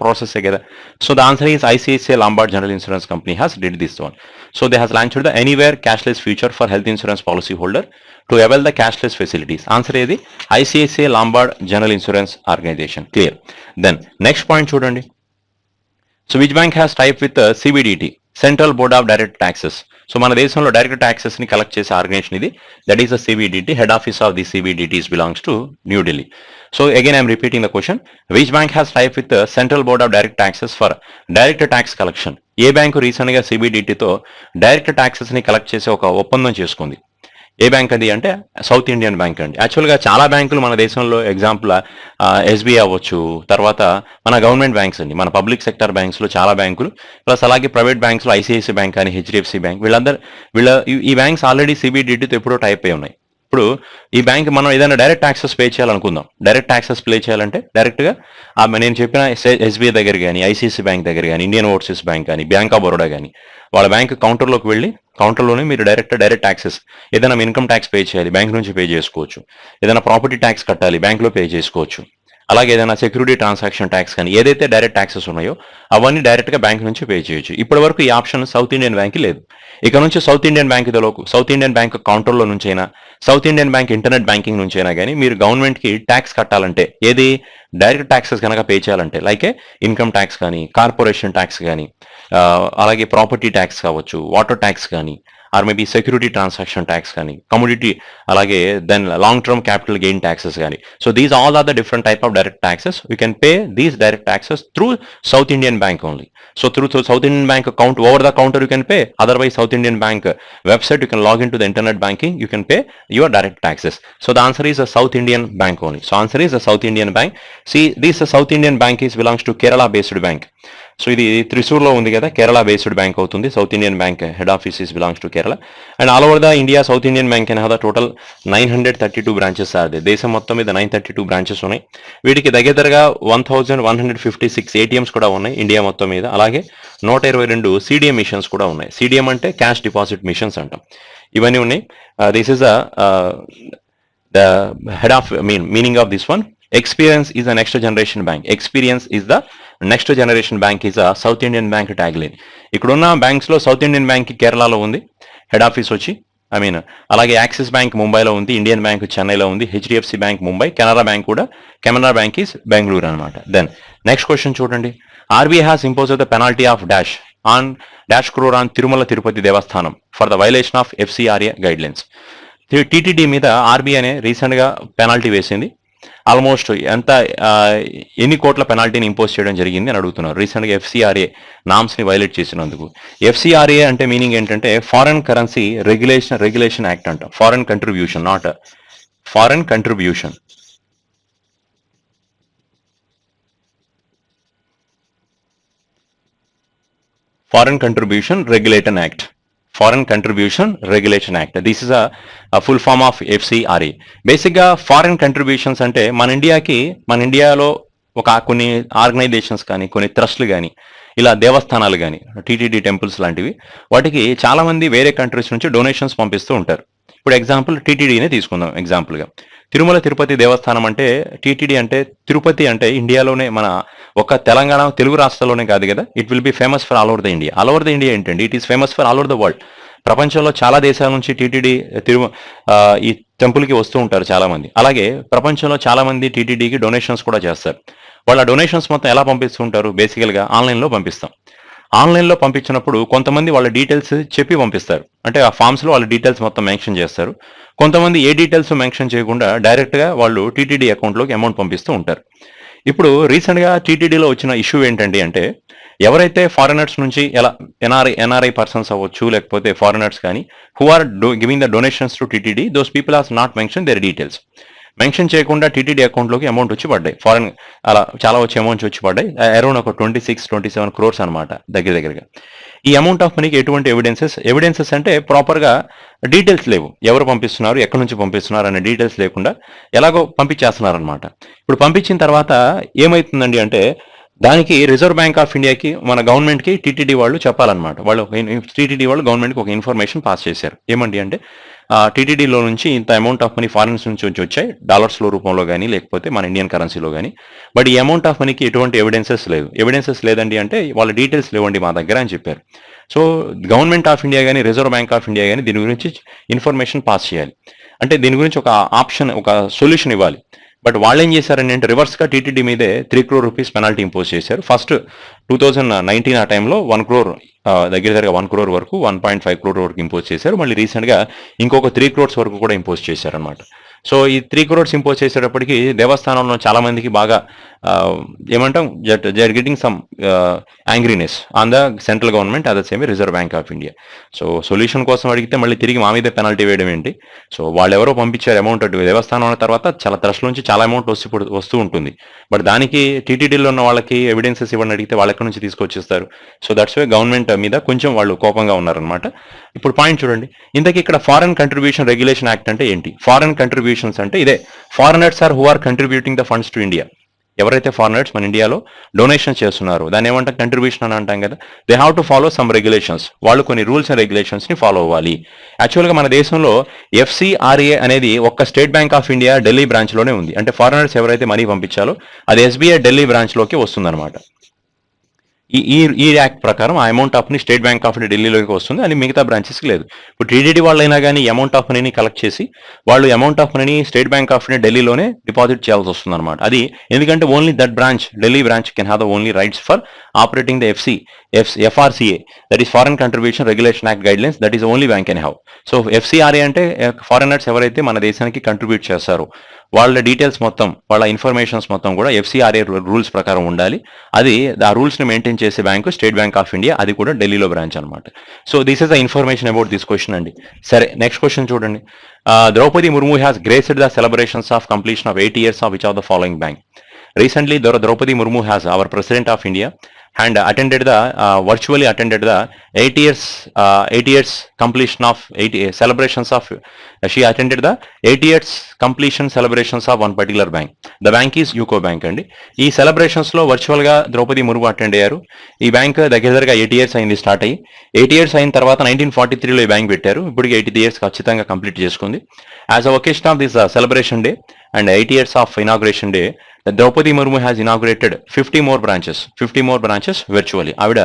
ప్రాసెసే కదా. So the answer is ICICI Lombard General Insurance Company has did this one. So they has launched the anywhere cashless feature for health insurance policy holder to avail the cashless facilities. Answer ఏది? ICICI Lombard General Insurance Organization. Clear? Then next point చూడండి. So which bank has type with CBDT, Central Board of Direct Taxes? So మన దేశంలో డైరెక్ట్ ట్యాక్సెస్ ని కలెక్ట్ చేసే ఆర్గనైజేషన్ ఇది, that is the CBDT. Head office of the CBDTs belongs to new Delhi. So again I am repeating the question, which bank has type with the Central Board of Direct Taxes for direct tax collection? A bank recent గా CBDTతో డైరెక్ట్ ట్యాక్సెస్ ని కలెక్ట్ చేసే ఒక ఒప్పందం చేసుకుంది? ఏ బ్యాంక్ అది అంటే సౌత్ ఇండియన్ బ్యాంక్ అండి. యాక్చువల్గా చాలా బ్యాంకులు మన దేశంలో, ఎగ్జాంపుల్ SBI అవ్వచ్చు, తర్వాత మన గవర్నమెంట్ బ్యాంక్స్ అండి, మన పబ్లిక్ సెక్టర్ బ్యాంక్స్లో చాలా బ్యాంకులు, ప్లస్ అలాగే ప్రైవేట్ బ్యాంక్స్లో ICICI బ్యాంక్ కానీ HDFC బ్యాంక్, ఈ బ్యాంక్స్ ఆల్రెడీ CBDTతో ఎప్పుడో టైప్ అయి ఉన్నాయి. ఇప్పుడు ఈ బ్యాంక్ మనం ఏదైనా డైరెక్ట్ ట్యాక్సెస్ పే చేయాలనుకుందాం, డైరెక్ట్ ట్యాక్సెస్ పే చేయాలంటే డైరెక్ట్గా నేను చెప్పిన SBI దగ్గర కానీ, ICICI బ్యాంక్ దగ్గర కానీ, ఇండియన్ ఓవర్సీస్ బ్యాంక్ కానీ, బ్యాంక్ ఆఫ్ బరోడా కానీ, వాళ్ళ బ్యాంక్ కౌంటర్లోకి వెళ్ళి కౌంటర్లోనే మీరు డైరెక్ట్ ట్యాక్సెస్, ఏదైనా ఇన్కమ్ ట్యాక్స్ పే చేయాలి బ్యాంక్ నుంచి పే చేసుకోవచ్చు, ఏదైనా ప్రాపర్టీ ట్యాక్స్ కట్టాలి బ్యాంక్లో పే చేసుకోవచ్చు, అలాగే ఏదైనా సెక్యూరిటీ ట్రాన్సాక్షన్ ట్యాక్స్ కానీ ఏదైతే డైరెక్ట్ ట్యాక్సెస్ ఉన్నాయో అవన్నీ డైరెక్ట్గా బ్యాంక్ నుంచి పే చేయొచ్చు. ఇప్పటి వరకు ఈ ఆప్షన్ సౌత్ ఇండియన్ బ్యాంక్ లేదు. ఇక నుంచి సౌత్ ఇండియన్ బ్యాంక్ కౌంటర్లో నుంచైనా, South Indian bank internet banking నుంచైనా కానీ మీరు గవర్నమెంట్కి ట్యాక్స్ కట్టాలంటే, ఏది డైరెక్ట్ ట్యాక్సెస్ కనుక పే చేయాలంటే, లైక్ ఇన్కమ్ ట్యాక్స్ కానీ, కార్పొరేషన్ ట్యాక్స్ కానీ, అలాగే ప్రాపర్టీ ట్యాక్స్ కావచ్చు, వాటర్ ట్యాక్స్ కానీ, or maybe security transaction tax కానీ, కమోడిటీ, అలాగే then long term capital gain taxes కానీ. So these all are the different type of direct taxes. You can pay these direct taxes through South Indian bank only. So through South Indian Bank account, over the counter you can pay. Otherwise, South Indian Bank website, you can log into the internet banking, you can pay your direct taxes. So the answer is a South Indian Bank only. So answer is a South Indian Bank. See, this South Indian Bank belongs to Kerala based bank. సో ఇది త్రిశూర్లో ఉంది కదా, కేరళ బేస్డ్ బ్యాంక్ అవుతుంది. South Indian Bank head office is belongs to Kerala. And all over the India South Indian Bank can have the total 932 branches are they. దేశం మొత్తం మీద 932 బ్రాంచెస్ ఉన్నాయి. వీటికి దగ్గరగా 1156 ATMs కూడా ఉన్నాయి ఇండియా మొత్తం మీద. అలాగే 122 CDM మిషన్స్ కూడా ఉన్నాయి. CDM అంటే క్యాష్ డిపాజిట్ మిషన్స్ అంటాం. ఇవన్నీ ఉన్నాయి. This is the head of meaning of this one. Experience is a next generation bank. Experience is the next generation bank is a South Indian Bank tagline. ఇక్కడున్న బ్యాంక్స్ లో సౌత్ ఇండియన్ బ్యాంక్ కేరళలో ఉంది హెడ్ ఆఫీస్ వచ్చి. అలాగే యాక్సిస్ బ్యాంక్ ముంబైలో ఉంది, ఇండియన్ బ్యాంక్ చెన్నైలో ఉంది, HDFC bank Mumbai, Canara bank కూడా, కెనరా బ్యాంక్ ఈస్ బెంగళూరు అనమాట. దెన్ నెక్స్ట్ క్వశ్చన్ చూడండి. RBI has impose the penalty of dash on dash crore on Tirumala Tirupati Devasthanam for the violation of FCRA guidelines. TTD మీద ఆర్బీఐనే రీసెంట్గా పెనాల్టీ వేసింది. ఆల్మోస్ట్ ఎన్ని కోట్ల పెనాల్టీని ఇంపోజ్ చేయడం జరిగింది అని అడుగుతున్నారు. రీసెంట్గా ఎఫ్సిఆర్ఏ నామ్స్ని వైలేట్ చేసినందుకు. ఎఫ్సిఆర్ఏ అంటే మీనింగ్ ఏంటంటే ఫారెన్ కరెన్సీ రెగ్యులేషన్ యాక్ట్ అంట. Foreign contribution, not foreign contribution. Foreign Contribution Regulation Act. Foreign Contribution Regulation Act. This is a full form of FCRA. బేసిక్గా ఫారెన్ కంట్రిబ్యూషన్స్ అంటే మన ఇండియాలో కొన్ని ఆర్గనైజేషన్స్ కానీ, కొన్ని ట్రస్ట్లు కానీ, ఇలా దేవస్థానాలు కానీ, టీటీడీ టెంపుల్స్ లాంటివి, వాటికి చాలా మంది వేరే కంట్రీస్ నుంచి డొనేషన్స్ పంపిస్తూ ఉంటారు. ఇప్పుడు ఎగ్జాంపుల్ టీటీడీనే తీసుకుందాం ఎగ్జాంపుల్గా. తిరుమల తిరుపతి దేవస్థానం అంటే, టీటీడీ అంటే, తిరుపతి అంటే ఇండియాలోనే, మన ఒక తెలంగాణ తెలుగు రాష్ట్రాల్లోనే కాదు కదా, it will be famous for all over the India. All over the India ఏంటండి, it is famous for all over the world. ప్రపంచంలో చాలా దేశాల నుంచి టీటీడీ ఈ టెంపుల్కి వస్తూ ఉంటారు చాలా మంది. అలాగే ప్రపంచంలో చాలా మంది టీటీడీకి డొనేషన్స్ కూడా చేస్తారు. వాళ్ళ డొనేషన్స్ మొత్తం ఎలా పంపిస్తుంటారు, బేసికల్గా ఆన్లైన్లో పంపిస్తాం. ఆన్లైన్లో పంపించినప్పుడు కొంతమంది వాళ్ళ డీటెయిల్స్ చెప్పి పంపిస్తారు, అంటే ఆ ఫామ్స్లో వాళ్ళ డీటెయిల్స్ మొత్తం మెన్షన్ చేస్తారు. కొంతమంది ఏ డీటెయిల్స్ మెన్షన్ చేయకుండా డైరెక్ట్గా వాళ్ళు టీటీడీ అకౌంట్లోకి అమౌంట్ పంపిస్తూ ఉంటారు. ఇప్పుడు రీసెంట్గా టీటీడీలో వచ్చిన ఇష్యూ ఏంటండి అంటే, ఎవరైతే ఫారినర్స్ నుంచి ఎన్ఆర్ఐ పర్సన్స్ అవ్వచ్చు, లేకపోతే ఫారినర్స్ కానీ, who are giving the donations to TTD, those people are not mention their details. Mention చేయకుండా టీటీడీ అకౌంట్లోకి అమౌంట్ వచ్చి పడ్డాయి. ఫారెన్ అలా చాలా వచ్చి అమౌంట్స్ వచ్చి పడ్డాయి. అరౌండ్ ఒక 26-27 crores అనమాట దగ్గరగా. ఈ అమౌంట్ ఆఫ్ మనీకి ఎటువంటి ఎవిడెన్సెస్ అంటే ప్రాపర్గా డీటెయిల్స్ లేవు. ఎవరు పంపిస్తున్నారు, ఎక్కడి నుంచి పంపిస్తున్నారు అనే డీటెయిల్స్ లేకుండా ఎలాగో పంపించేస్తున్నారు అనమాట. ఇప్పుడు పంపించిన తర్వాత ఏమవుతుందండి అంటే, దానికి రిజర్వ్ బ్యాంక్ ఆఫ్ ఇండియాకి, మన గవర్నమెంట్కి టీటీడీ వాళ్ళు చెప్పాలన్నమాట. టీటీడీ వాళ్ళు గవర్నమెంట్కి ఒక ఇన్ఫర్మేషన్ పాస్ చేశారు. ఏమండి అంటే, టీటీడీలో నుంచి ఇంత అమౌంట్ ఆఫ్ మనీ ఫారిన్స్ నుంచి వచ్చాయి, డాలర్స్లో రూపంలో కానీ, లేకపోతే మన ఇండియన్ కరెన్సీలో కానీ. బట్ ఈ అమౌంట్ ఆఫ్ మనీకి ఎటువంటి ఎవిడెన్సెస్ లేదండి అంటే, వాళ్ళ డీటెయిల్స్ లేవండి మా దగ్గర అని చెప్పారు. సో గవర్నమెంట్ ఆఫ్ ఇండియా కానీ, రిజర్వ్ బ్యాంక్ ఆఫ్ ఇండియా కానీ దీని గురించి ఇన్ఫర్మేషన్ పాస్ చేయాలి. అంటే దీని గురించి ఒక ఆప్షన్, ఒక సొల్యూషన్ ఇవ్వాలి. బట్ వాళ్ళు ఏం చేశారని అంటే, రివర్స్గా టీటీడీ మీదే 3 crore rupees పెనాల్టీ ఇంపోజ్ చేశారు. ఫస్ట్ 2019 ఆ టైంలో 1 crore, దగ్గర 1 crore వరకు, 1.5 crore వరకు ఇంపోజ్ చేశారు. మళ్ళీ రీసెంట్గా ఇంకొక 3 crores వరకు కూడా ఇంపోజ్ చేశారనమాట. సో ఈ 3 crores ఇంపోజ్ చేసేటప్పటికి దేవస్థానంలో చాలా మందికి బాగా ఏమంటాం, they are getting some angriness on the central government, at the same reserve bank of India. So solution కోసం అడిగితే మళ్ళీ తిరిగి మా మీద పెనాల్టీ వేయడం ఏంటి? సో వాళ్ళు ఎవరో పంపించారు అమౌంట్, అటు దేవస్థానం అన్న తర్వాత చాలా ట్రస్ట్ నుంచి చాలా అమౌంట్ వస్తూ ఉంటుంది. బట్ దానికి టీటీడీలో ఉన్న వాళ్ళకి ఎవిడెన్సెస్ ఇవ్వని అడిగితే వాళ్ళు ఎక్కడి నుంచి తీసుకొచ్చేస్తారు? సో దట్స్ వై గవర్నమెంట్ మీద కొంచెం వాళ్ళు కోపంగా ఉన్నారనమాట. ఇప్పుడు పాయింట్ చూడండి, ఇంతకీ ఇక్కడ ఫారెన్ కంట్రిబ్యూషన్ రెగ్యులేషన్ యాక్ట్ అంటే ఏంటి? ఫారెన్ కంట్రిబ్యూషన్స్ అంటే ఇదే, foreigners are who are contributing the funds to India. ఎవరైతే ఫారినర్స్ మన ఇండియాలో డొనేషన్ చేస్తున్నారో దాన్ని ఏమంటాం, కంట్రిబ్యూషన్ అని అంటాం కదా. They have to follow some regulations. వాళ్ళు కొన్ని రూల్స్ అండ్ రెగ్యులేషన్స్ ని ఫాలో అవ్వాలి. యాక్చువల్గా మన దేశంలో ఎఫ్సిఆర్ఏ అనేది ఒక్క state bank of India Delhi branch లోనే ఉంది. అంటే ఫారినర్స్ ఎవరైతే మనీ పంపించాలో అది ఎస్బీఐ ఢిల్లీ బ్రాంచ్ లోకి వస్తుందన్నమాట. ఈ యాక్ట్ ప్రకారం ఆ అమౌంట్ ఆఫ్ ని స్టేట్ బ్యాంక్ ఆఫ్ ఢిల్లీలోకి వస్తుంది, అని మిగతా బ్రాంచెస్కి లేదు. ఇప్పుడు టీటీడీ వాళ్ళైనా కానీ అమౌంట్ ఆఫ్ మనీని కలెక్ట్ చేసి వాళ్ళు అమౌంట్ ఆఫ్ మనీని స్టేట్ బ్యాంక్ ఆఫ్ ఢిల్లీలోనే డిపాజిట్ చేయాల్సి వస్తుంది అనమాట. అది ఎందుకంటే only that branch, Delhi branch can have the only rights for operating the FRCA, that is foreign contribution regulation act guidelines, that is only bank can have. So FCRA అంటే ఫారినర్స్ ఎవరైతే మన దేశానికి కంట్రిబ్యూట్ చేస్తారో వాళ్ళ డీటెయిల్స్ మొత్తం, వాళ్ళ ఇన్ఫర్మేషన్స్ మొత్తం కూడా FCRA రూల్స్ ప్రకారం ఉండాలి. అది ఆ రూల్స్ ని మెయింటైన్ చేసే bank state bank of India, అది కూడా ఢిల్లీలో బ్రాంచ్ అనమాట. So this is the information about this question అండి. సరే, నెక్స్ట్ క్వశ్చన్ చూడండి. Draupadi Murmu has graced the celebrations of completion of 8 years of which of the following bank? recently Draupadi Murmu has, our President of India, and attended the virtually attended the 8 years completion of celebrations of she attended the 8 years completion celebrations of one particular bank. The bank is UCO Bank అండి. ఈ సెలబ్రేషన్స్ లో వర్చువల్ గా ద్రౌపది ముర్ము అటెండ్ అయ్యారు. ఈ బ్యాంక్ దగ్గరగా 8 years అయింది స్టార్ట్ అయ్యి. 8 years అయిన తర్వాత 1943లో ఈ బ్యాంక్ పెట్టారు. ఇప్పటికి 8 years ఖచ్చితంగా కంప్లీట్ చేసుకుంది. As a occasion of this celebration day and 8 years of inauguration day, the Draupadi Murmu has inaugurated 50 more branches virtually. ఆవిడ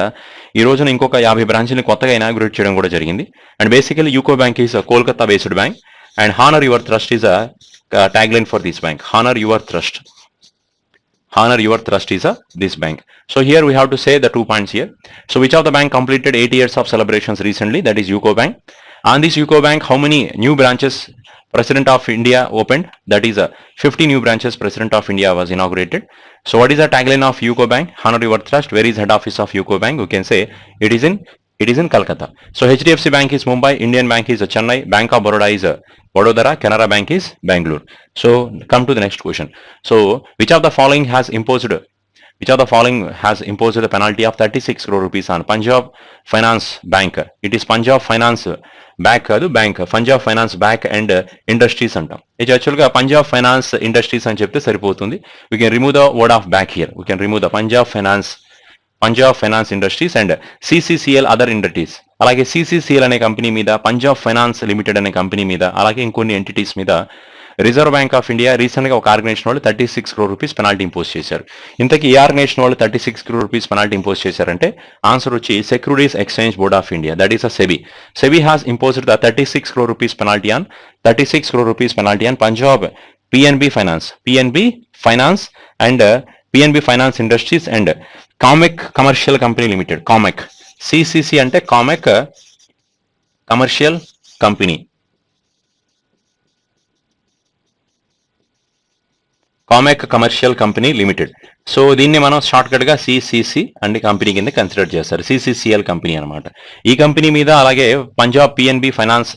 ఈ రోజున ఇంకొక 50 బ్రాంచ్ని కొత్తగా ఇనాగ్రేట్ చేయడం కూడా జరిగింది. And basically UCO bank is Kolkata based bank and honour your trust is a tagline for this bank. Honor your trust is this bank. So here we have to say the 2 points here. So which of the bank completed 8 years of celebrations recently? That is UCO Bank. On this UCO Bank, how many new branches President of India opened? That is 50 new branches President of India was inaugurated. So what is the tagline of UCO Bank? Honor your trust. Where is head office of UCO Bank? We can say it is in Calcutta. So HDFC Bank is Mumbai, Indian Bank is Chennai, Bank of Baroda is Vadodara, Canara Bank is Bangalore. So come to the next question. So which of the following has imposed the penalty of 36 crore rupees on Punjab Finance Bank? It is Punjab Finance Punjab Finance Bank and Industries అంటాం. ఇది యాక్చువల్గా పంజాబ్ ఫైనాన్స్ ఇండస్ట్రీస్ అని చెప్తే సరిపోతుంది. We can remove the word of bank here. We can remove the Punjab Finance Industries and CCCL other entities. అలాగే CCCL అనే కంపెనీ మీద, పంజాబ్ ఫైనాన్స్ లిమిటెడ్ అనే కంపెనీ మీద, అలాగే ఇంకొన్ని ఎంటిటీస్ మీద reserve bank of India recent గా ఒక ఆర్గనైజేషన్ వాళ్ళు 36 crore rupees పెనాల్టీ ఇంపోజ్ చేశారు. ఇంతకీ ఏ ఆర్గనైజేషన్ వాళ్ళు 36 crore rupees పెనాల్టీ ఇంపోజ్ చేశారంటే ఆన్సర్ వచ్చి securities exchange board of India, that is a SEBI. SEBI has imposed the 36 crore rupees penalty on Punjab PNB Finance and PNB Finance Industries and Comac Commercial Company Limited. Comac CCC అంటే Comac Commercial Company. Comac Commercial Company Limited. So దీన్ని మనం షార్ట్ కట్ గా సిసిసి అండ్ కంపెనీ కింద కన్సిడర్ చేస్తారు. సిసిసిఎల్ కంపెనీ అనమాట. ఈ కంపెనీ మీద అలాగే పంజాబ్ పిఎన్బి ఫైనాన్స్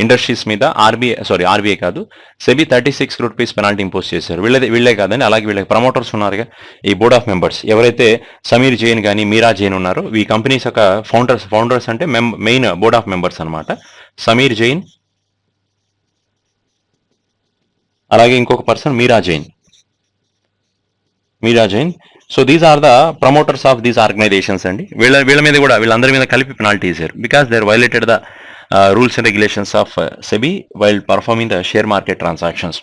ఇండస్ట్రీస్ మీద ఆర్బీఐ కాదు, SEBI 36 crore rupees penalty impose చేశారు. వీళ్ళే కాదండి, అలాగే వీళ్ళకి ప్రమోటర్స్ ఉన్నారుగా, ఈ బోర్డ్ ఆఫ్ మెంబర్స్ ఎవరైతే సమీర్ జైన్ కానీ మీరా జైన్ ఉన్నారో, ఈ కంపెనీస్ యొక్క ఫౌండర్స్ అంటే మెయిన్ బోర్డ్ ఆఫ్ మెంబర్స్ అనమాట. సమీర్ జైన్, అలాగే ఇంకొక person Meera Jain. So these are the promoters of these organizations అండి. వీళ్ళందరి మీద కలిపి పెనాల్టీ ఇచ్చారు because they violated the rules and regulations of SEBI while performing the share market transactions.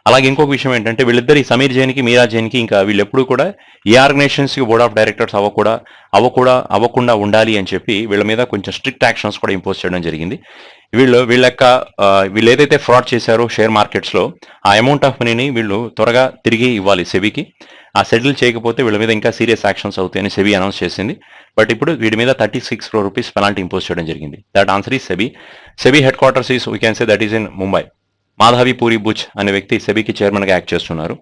అలాగే ఇంకొక విషయం ఏంటంటే వీళ్ళిద్దరి సమీర్ జైన్కి మీరా జైన్కి ఇంకా వీళ్ళు ఎప్పుడు కూడా ఏ ఆర్గనైజేషన్స్కి బోర్డ్ ఆఫ్ డైరెక్టర్స్ అవ్వకుండా ఉండాలి అని చెప్పి వీళ్ళ మీద కొంచెం స్ట్రిక్ట్ యాక్షన్స్ కూడా ఇంపోజ్ చేయడం జరిగింది. వీళ్ళు ఏదైతే ఫ్రాడ్ చేశారో షేర్ మార్కెట్స్లో ఆ అమౌంట్ ఆఫ్ మనీని వీళ్ళు త్వరగా తిరిగి ఇవ్వాలి సెబీకి. ఆ సెటిల్ చేయకపోతే వీళ్ళ మీద ఇంకా సీరియస్ యాక్షన్స్ అవుతాయని సెబీ అనౌన్స్ చేసింది. బట్ ఇప్పుడు వీడి మీద 36 crore rupees పెనాల్టీ ఇంపోజ్ చేయడం జరిగింది. That answer is SEBI. SEBI headquarters is we can say that is in Mumbai. Madhabi Puri Buch అనే వ్యక్తి సెబీకి చైర్మన్ గా యాక్ట్ చేస్తున్నారు.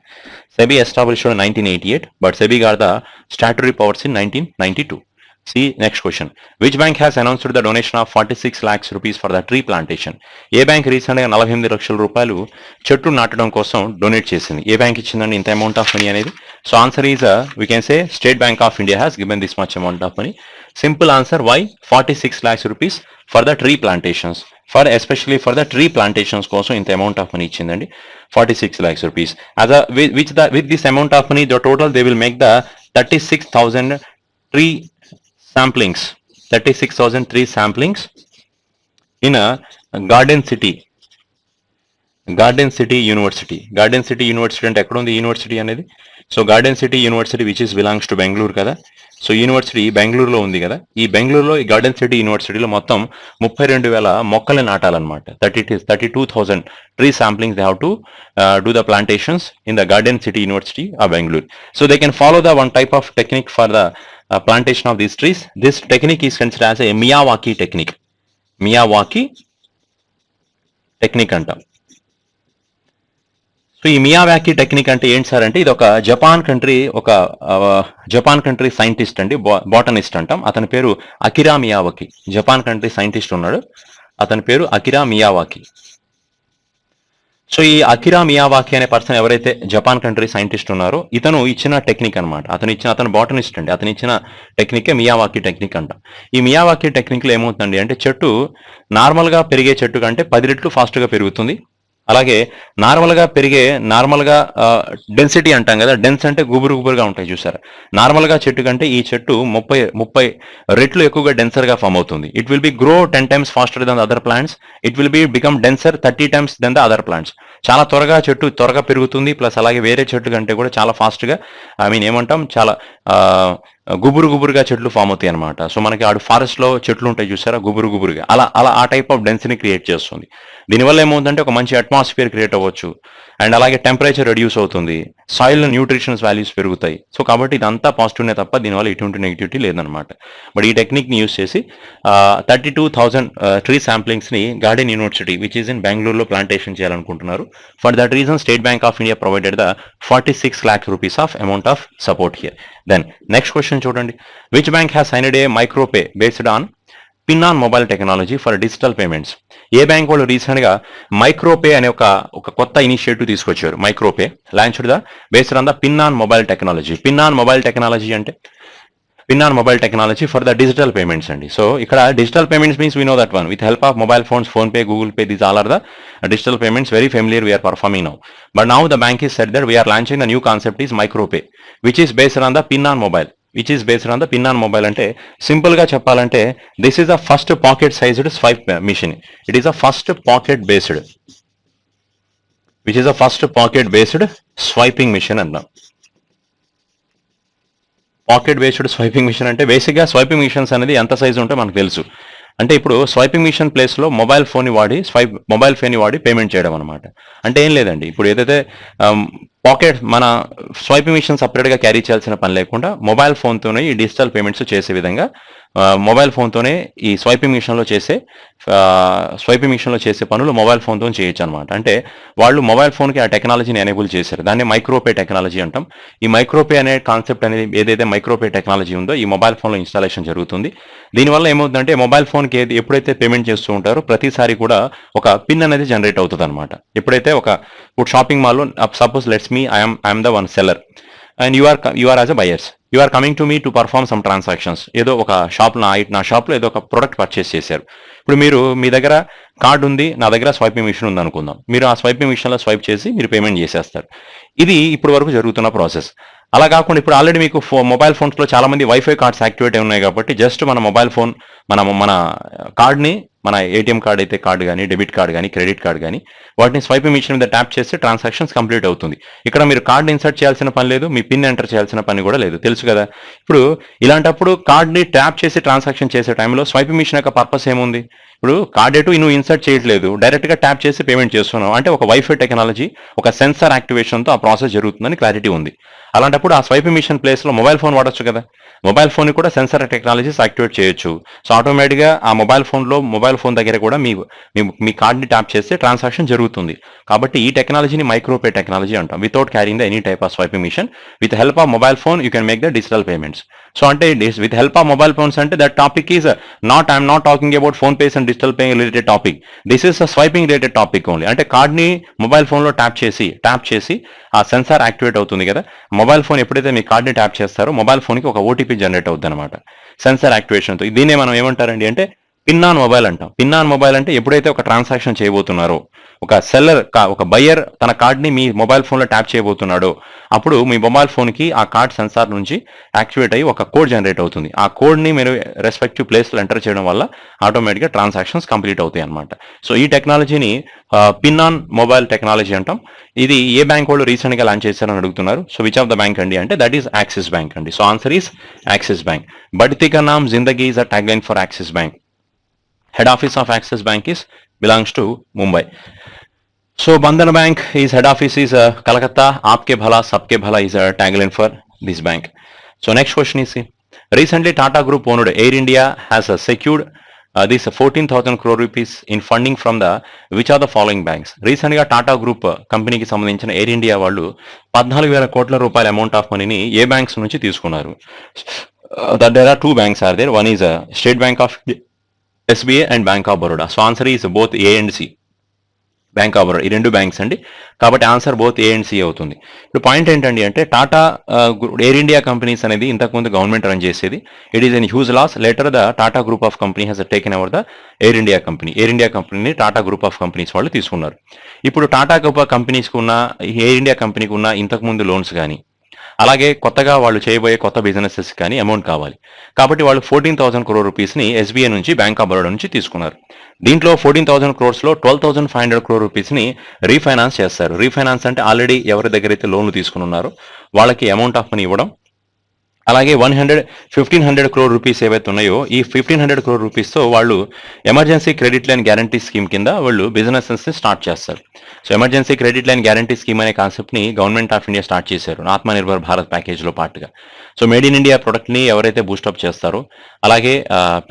SEBI established in 1988, but SEBI got the statutory powers in 1992. See next question. Which bank has announced the donation of 46 lakhs rupees for the tree plantation? A bank recent గా 48 లక్షల రూపాయలు చెట్టు నాటడం కోసం డొనేట్ చేసింది? ఏ బ్యాంక్ ఇచ్చిందండి ఇంత అమౌంట్ ఆఫ్ మనీ అనేది? So answer is we can say state bank of India has given this much amount of money. Simple answer, why 46 lakhs rupees for the tree plantations, especially for the tree plantations కోసం ఇంత అమౌంట్ ఆఫ్ మనీ ఇచ్చిందండి, 46 lakhs rupees. As a with this amount of money, the total they will make the 36,000 tree samplings, 36,000 tree samplings in a Garden City University. Garden City University అంటే ఎక్కడ ఉంది యూనివర్సిటీ అనేది? So Garden City University which is belongs to Bengaluru కదా. సో యూనివర్సిటీ బెంగళూరులో ఉంది కదా. ఈ బెంగళూరులో ఈ Garden City Universityలో మొత్తం 32,000 మొక్కలు నాటాలన్నమాట. 32,000 tree samplings they have to do the plantations in the Garden City University of Bangalore. So they can follow the one type of technique for the plantation of these trees. This technique is considered as a Miyawaki technique అంటాం. సో ఈ మియావాకి టెక్నిక్ అంటే ఏంటి సార్ అంటే, ఇది ఒక జపాన్ కంట్రీ సైంటిస్ట్ అండి, బాటనిస్ట్ అంటాం. అతని పేరు Akira Miyawaki. Japan country scientist ఉన్నాడు, అతని పేరు అకిరా మియావాకి. సో ఈ అకిరా మియావాకి అనే పర్సన్ ఎవరైతే జపాన్ కంట్రీ సైంటిస్ట్ ఉన్నారో ఇతను ఇచ్చిన టెక్నిక్ అనమాట. అతను బాటనిస్ట్ అండి. అతను ఇచ్చిన టెక్నికే మియావాకి టెక్నిక్ అంట. ఈ మియావాకి టెక్నిక్ లో ఏమవుతుందండి అంటే చెట్టు నార్మల్ గా పెరిగే చెట్టు కంటే 10 రెట్లు ఫాస్ట్ గా పెరుగుతుంది. అలాగే నార్మల్గా డెన్సిటీ అంటాం కదా, డెన్స్ అంటే గుబురుగా ఉంటాయి చూసారా. నార్మల్గా చెట్టు కంటే ఈ చెట్టు 30 రెట్లు ఎక్కువగా డెన్సర్గా ఫామ్ అవుతుంది. It will be grow 10 times faster than other plants. It will be become denser 30 times than the other plants. చాలా చెట్టు త్వరగా పెరుగుతుంది. ప్లస్ అలాగే వేరే చెట్టు కంటే కూడా చాలా ఫాస్ట్గా, ఐ మీన్ ఏమంటాం, చాలా గుబురుగా చెట్లు ఫామ్ అవుతాయి అనమాట. సో మనకి ఆడు ఫారెస్ట్ లో చెట్లు ఉంటాయి చూసారా, గుబురుగా, అలా అలా ఆ టైప్ ఆఫ్ డెన్సిటీ క్రియేట్ చేస్తుంది. దీనివల్ల ఏమవుతుందంటే ఒక మంచి అట్మాస్ఫియర్ క్రియేట్ అవ్వచ్చు. అండ్ అలాగే టెంపరేచర్ రెడ్యూస్ అవుతుంది, సాయిల్ న్యూట్రిషన్స్ వాల్యూస్ పెరుగుతాయి. సో కాబట్టి ఇదంతా పాజిటివ్నే తప్ప దీనివల్ల ఎటువంటి నెగిటివిటీ లేదనమాట. బట్ ఈ టెక్నిక్ ని యూస్ చేసి 32,000 ట్రీ శాంప్లింగ్స్ ని garden university which is in బెంగళూరులో ప్లాంటేషన్ చేయాలనుకుంటున్నారు. For that reason state bank of India provided the 46 lakh rupees of amount of support here. Then next question చూడండి. Which bank has signed a Micropay based on PIN on mobile technology for digital payments? ఏ బ్యాంక్ వాళ్ళు రీసెంట్ గా మైక్రోపే అనే ఒక కొత్త ఇనిషియేటివ్ తీసుకొచ్చారు. Micropay launched the based on the PIN on mobile technology. PIN on mobile technology అంటే PIN on mobile technology for the digital payments అండి. సో ఇక్కడ digital payments means we know that one with help of mobile phones, PhonePe, Google Pay, these all are the digital payments very familiar we are performing now. But now the bank is said that we are launching the new concept is micropay which is based on the pin on mobile. అంటే సింపుల్ గా చెప్పాలంటే this is the first pocket sized swipe machine. It is the first pocket based which is the first pocket based swiping machine అన్నాం. పాకెట్ బేస్డ్ స్వైపింగ్ మిషన్ అంటే బేసిక్గా స్వైపింగ్ మిషన్స్ అనేది ఎంత సైజు ఉంటే మనకు తెలుసు. అంటే ఇప్పుడు స్వైపింగ్ మిషన్ ప్లేస్ లో మొబైల్ ఫోన్ ని వాడి పేమెంట్ చేయడం అనమాట. అంటే ఏం లేదండి, ఇప్పుడు ఏదైతే పాకెట్ మన స్వైపింగ్ మిషన్ సపరేట్ గా క్యారీ చేయాల్సిన పని లేకుండా మొబైల్ ఫోన్ తోనే ఈ డిజిటల్ పేమెంట్స్ చేసే విధంగా మొబైల్ ఫోన్ తోనే ఈ స్వైపింగ్ మిషన్ లో చేసే పనులు మొబైల్ ఫోన్ తో చేయొచ్చు అనమాట. అంటే వాళ్ళు మొబైల్ ఫోన్ కి ఆ టెక్నాలజీని ఎనేబుల్ చేశారు. దాన్ని మైక్రోపే టెక్నాలజీ అంటాం. ఈ మైక్రోపే అనే కాన్సెప్ట్ అనేది ఏదైతే మైక్రోపే టెక్నాలజీ ఉందో ఈ మొబైల్ ఫోన్ లో ఇన్స్టాలేషన్ జరుగుతుంది. దీనివల్ల ఏమవుతుందంటే మొబైల్ ఫోన్ కి ఎప్పుడైతే పేమెంట్ చేస్తూ ఉంటారో ప్రతిసారి కూడా ఒక పిన్ అనేది జనరేట్ అవుతుంది అనమాట. ఎప్పుడైతే ఇప్పుడు షాపింగ్ మాల్ లో suppose let's me I'm the one seller and you are as a buyers, you are coming to me to perform some transactions. ఏదో ఒక షాప్ నా షాప్ లో ఏదో ఒక ప్రొడక్ట్ పర్చేస్ చేశారు. ఇప్పుడు మీ దగ్గర కార్డు ఉంది, నా దగ్గర స్వైపింగ్ మిషన్ ఉంది అనుకుందాం. మీరు ఆ స్వైపింగ్ మిషన్ లో స్వైప్ చేసి మీరు పేమెంట్ చేసేస్తారు. ఇది ఇప్పటి వరకు జరుగుతున్న ప్రాసెస్. అలా కాకుండా ఇప్పుడు ఆల్రెడీ మీకు మొబైల్ ఫోన్స్ లో చాలా మంది వైఫై కార్డ్స్ యాక్టివేట్ అయి ఉన్నాయి కాబట్టి జస్ట్ మన మొబైల్ ఫోన్ మన కార్డ్ని, మన ఏటీఎం కార్డ్ అయితే కార్డు కానీ, డెబిట్ కార్డ్ కానీ, క్రెడిట్ కార్డ్ కానీ, వాటిని స్వైపింగ్ మిషన్ మీద ట్యాప్ చేస్తే ట్రాన్సాక్షన్స్ కంప్లీట్ అవుతుంది. ఇక్కడ మీరు కార్డ్ ఇన్సర్ట్ చేయాల్సిన పని లేదు, మీ పిన్ ఎంటర్ చేయాల్సిన పని కూడా లేదు, తెలుసు కదా. ఇప్పుడు ఇలాంటప్పుడు కార్డ్ని ట్యాప్ చేసి ట్రాన్సాక్షన్ చేసే టైంలో స్వైపింగ్ మిషన్ యొక్క పర్పస్ ఏముంది? ఇప్పుడు కార్డ్ ఎటు నువ్వు ఇన్సర్ట్ చేయట్లేదు, డైరెక్ట్ గా ట్యాప్ చేసి పేమెంట్ చేస్తున్నావు అంటే ఒక వైఫై టెక్నాలజీ, ఒక సెన్సార్ యాక్టివేషన్ తో ఆ ప్రాసెస్ జరుగుతుందని క్లారిటీ ఉంది. అలాంటప్పుడు ఆ స్వైపింగ్ మిషన్ ప్లేస్ లో మొబైల్ ఫోన్ వాడొచ్చు కదా. మొబైల్ ఫోన్ ని కూడా సెన్సార్ టెక్నాలజీస్ యాక్టివేట్ చేయొచ్చు. సో ఆటోమేటిక్ గా ఆ మొబైల్ ఫోన్ దగ్గర కూడా మీ కార్డ్ ని ట్యాప్ చేస్తే ట్రాన్సాక్షన్ జరుగుతుంది. కాబట్టి ఈ టెక్నాలజీని మైక్రోపే టెక్నాలజీ అంటాం. Without carrying the any type of swiping machine, with help of mobile phone you can make the digital payments. So అంటే with help of mobile phones అంటే that topic is I'm not talking about phone pays and digital paying related topic. This is a swiping related topic only. అంటే కార్డ్ ని మొబైల్ ఫోన్ లో ట్యాప్ చేసి ఆ సెన్సార్ యాక్టివేట్ అవుతుంది కదా. మొబైల్ ఫోన్ ఎప్పుడైతే మీ కార్డ్ ని ట్యాప్ చేస్తారో మొబైల్ ఫోన్ కి ఒక ఓటీపీ జనరేట్ అవుతుంది అనమాట సెన్సార్ యాక్టివేషన్ తో. దీన్నే మనం ఏమంటారండి అంటే పిన్ ఆన్ మొబైల్ అంటాం. పిన్ ఆన్ మొబైల్ అంటే ఎప్పుడైతే ఒక ట్రాన్సాక్షన్ చేయబోతున్నారో, ఒక బయ్యర్ తన కార్డ్ ని మీ మొబైల్ ఫోన్ లో ట్యాప్ చేయబోతున్నాడో అప్పుడు మీ మొబైల్ ఫోన్ కి ఆ కార్డ్ సెన్సార్ నుంచి యాక్టివేట్ అయ్యి ఒక కోడ్ జనరేట్ అవుతుంది. ఆ కోడ్ ని మీరు రెస్పెక్టివ్ ప్లేస్ లో ఎంటర్ చేయడం వల్ల ఆటోమేటిక్ గా ట్రాన్సాక్షన్స్ కంప్లీట్ అవుతాయి అనమాట. సో ఈ టెక్నాలజీని పిన్ ఆన్ మొబైల్ టెక్నాలజీ అంటాం. ఇది ఏ బ్యాంక్ వాళ్ళు రీసెంట్ గా లాంచ్ చేశారని అడుగుతున్నారు. So which of the bank అండి అంటే దట్ ఈస్ యాక్సిస్ బ్యాంక్ అండి. So answer is Axis bank. బడ్తీ కా నామ్ జిందగీ is a tag line for Axis bank. Head office of Axis Bank belongs to Mumbai. So Bandhan Bank is head office is Calcutta. Aapke bhala sabke bhala is a tagline for this bank. So next question is, recently Tata Group owned Air India has secured this 14,000 crore rupees in funding from the which are the following banks? Recent గా టాటా గ్రూప్ కంపెనీకి సంబంధించిన ఎయిర్ ఇండియా వాళ్ళు 14,000 కోట్ల రూపాయల అమౌంట్ ఆఫ్ మనీని ఏ బ్యాంక్స్ నుంచి తీసుకున్నారు? There are two banks are there. One is State Bank of SBA and Bank of Baroda. So answer is both A and C. Bank of Baroda, ఈ రెండు బ్యాంక్స్ అండి. కాబట్టి answer both A and C అవుతుంది. ఇప్పుడు పాయింట్ ఏంటండి అంటే టాటా ఎయిర్ ఇండియా కంపెనీస్ అనేది ఇంతకుముందు గవర్నమెంట్ రన్ చేసేది. It is an huge loss. Later the Tata group of company has taken over the Air India company. ఎయిర్ ఇండియా కంపెనీని టాటా గ్రూప్ ఆఫ్ కంపెనీస్ వాళ్ళు తీసుకున్నారు. ఇప్పుడు టాటా గ్రూప్ ఆఫ్ కంపెనీస్కి ఉన్న, ఎయిర్ ఇండియా కంపెనీకి ఉన్న ఇంతకుముందు లోన్స్ కానీ, అలాగే కొత్తగా వాళ్ళు చేయబోయే కొత్త బిజినెసెస్ కానీ అమౌంట్ కావాలి. కాబట్టి వాళ్ళు 14,000 crore రూపీస్ని ఎస్బీఐ నుంచి, బ్యాంక్ ఆఫ్ బరోడా నుంచి తీసుకున్నారు. దీంట్లో 14,000 crores-లో 12,500 crore రూపీస్ని రీఫైనాన్స్ చేస్తారు. రీఫైనాన్స్ అంటే ఆల్రెడీ ఎవరి దగ్గర అయితే లోన్లు తీసుకుని ఉన్నారో వాళ్ళకి అమౌంట్ ఆఫ్ మనీ ఇవ్వడం. అలాగే 1,500 crore రూపీస్ ఏవైతే ఉన్నాయో ఈ 1,500 crore రూపీస్తో వాళ్ళు emergency credit line guarantee scheme కింద వాళ్ళు బిజినెసెస్ని స్టార్ట్ చేస్తారు. So emergency credit line guarantee scheme అనే కాన్సెప్ట్ని గవర్నమెంట్ ఆఫ్ ఇండియా స్టార్ట్ చేశారు ఆత్మనిర్భర్ భారత్ ప్యాకేజ్లో పాటుగా. సో మేడ్ ఇన్ ఇండియా ప్రొడక్ట్ని ఎవరైతే బూస్టప్ చేస్తారో, అలాగే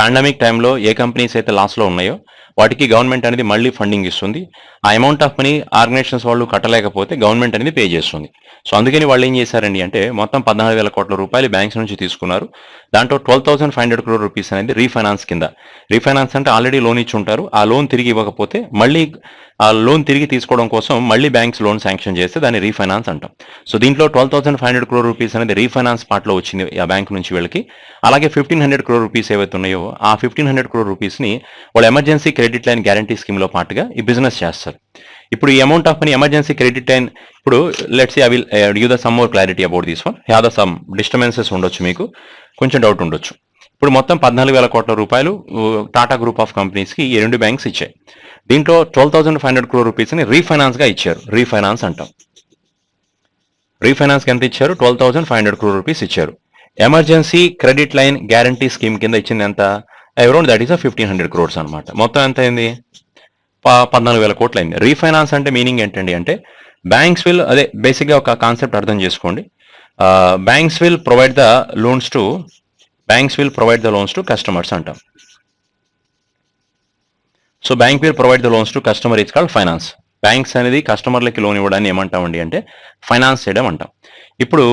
పాండమిక్ టైంలో ఏ కంపెనీస్ అయితే లాస్లో ఉన్నాయో వాటికి గవర్నమెంట్ అనేది మళ్ళీ ఫండింగ్ ఇస్తుంది. ఆ అమౌంట్ ఆఫ్ మనీ ఆర్గనైజేషన్స్ వాళ్ళు కట్టలేకపోతే గవర్నమెంట్ అనేది పే చేస్తుంది. సో అందుకని వాళ్ళు ఏం చేశారండి అంటే మొత్తం 14,000 కోట్ల రూపాయలు బ్యాంక్స్ నుంచి తీసుకున్నారు. దాంట్లో 12,500 crore రూపీస్ అనేది రీఫైనాన్స్ కింద. రీఫైనాన్స్ అంటే ఆల్రెడీ లోన్ ఇచ్చి ఉంటారు, ఆ లోన్ తిరిగి ఇవ్వకపోతే మళ్ళీ ఆ లోన్ తిరిగి తీసుకోవడం కోసం మళ్ళీ బ్యాంక్స్ లోన్ శాంక్షన్ చేస్తే దాన్ని రీఫైనాన్స్ అంటాం. సో దీంట్లో 12,500 crore రూపీస్ అనేది రీఫైనాన్స్ పార్ట్లో వచ్చింది ఆ బ్యాంక్ నుంచి వీళ్ళకి. అలాగే 1,500 crore రూపీస్ ఏవైతే ఉన్నాయో ఆ 1,500 crore రూపీస్ని వాళ్ళు ఎమర్జెన్సీ క్రెడిట్ లైన్ గ్యారంటీ స్కీమ్లో పాటుగా ఈ బిజినెస్ చేస్తారు. ఇప్పుడు ఈ amount of money emergency credit line, ఇప్పుడు let's say I will give the some more clarity about this one. Have the some disturbances ఉండొచ్చు, మీకు కొంచెం డౌట్ ఉండొచ్చు. ఇప్పుడు మొత్తం 14,000 కోట్ల రూపాయలు టాటా గ్రూప్ ఆఫ్ కంపెనీస్కి ఈ రెండు బ్యాంక్స్ ఇచ్చాయి. దీంట్లో 12,500 crore రూపీస్ని రీఫైనాన్స్గా ఇచ్చారు. రీఫైనాన్స్ అంటాం. రీఫైనాన్స్కి ఎంత ఇచ్చారు? 12,500 crore రూపీస్ ఇచ్చారు. Emergency credit line guarantee scheme కింద ఇచ్చింది ఎంత? అరౌండ్ దట్ ఈస్ 1,500 crores అనమాట. మొత్తం ఎంత అయింది? 14,000 కోట్లు అయింది. రీఫైనాన్స్ అంటే మీనింగ్ ఏంటండి అంటే బ్యాంక్స్ విల్, అదే బేసిక్గా ఒక కాన్సెప్ట్ అర్థం చేసుకోండి. Banks will provide the loans to customers అంటాం. So bank will provide the loans to customer it's called finance. Banks అనేది కస్టమర్లకి లోన్ ఇవ్వడాన్ని ఏమంటామండి అంటే ఫైనాన్స్ చేయడం అంటాం. ఇప్పుడు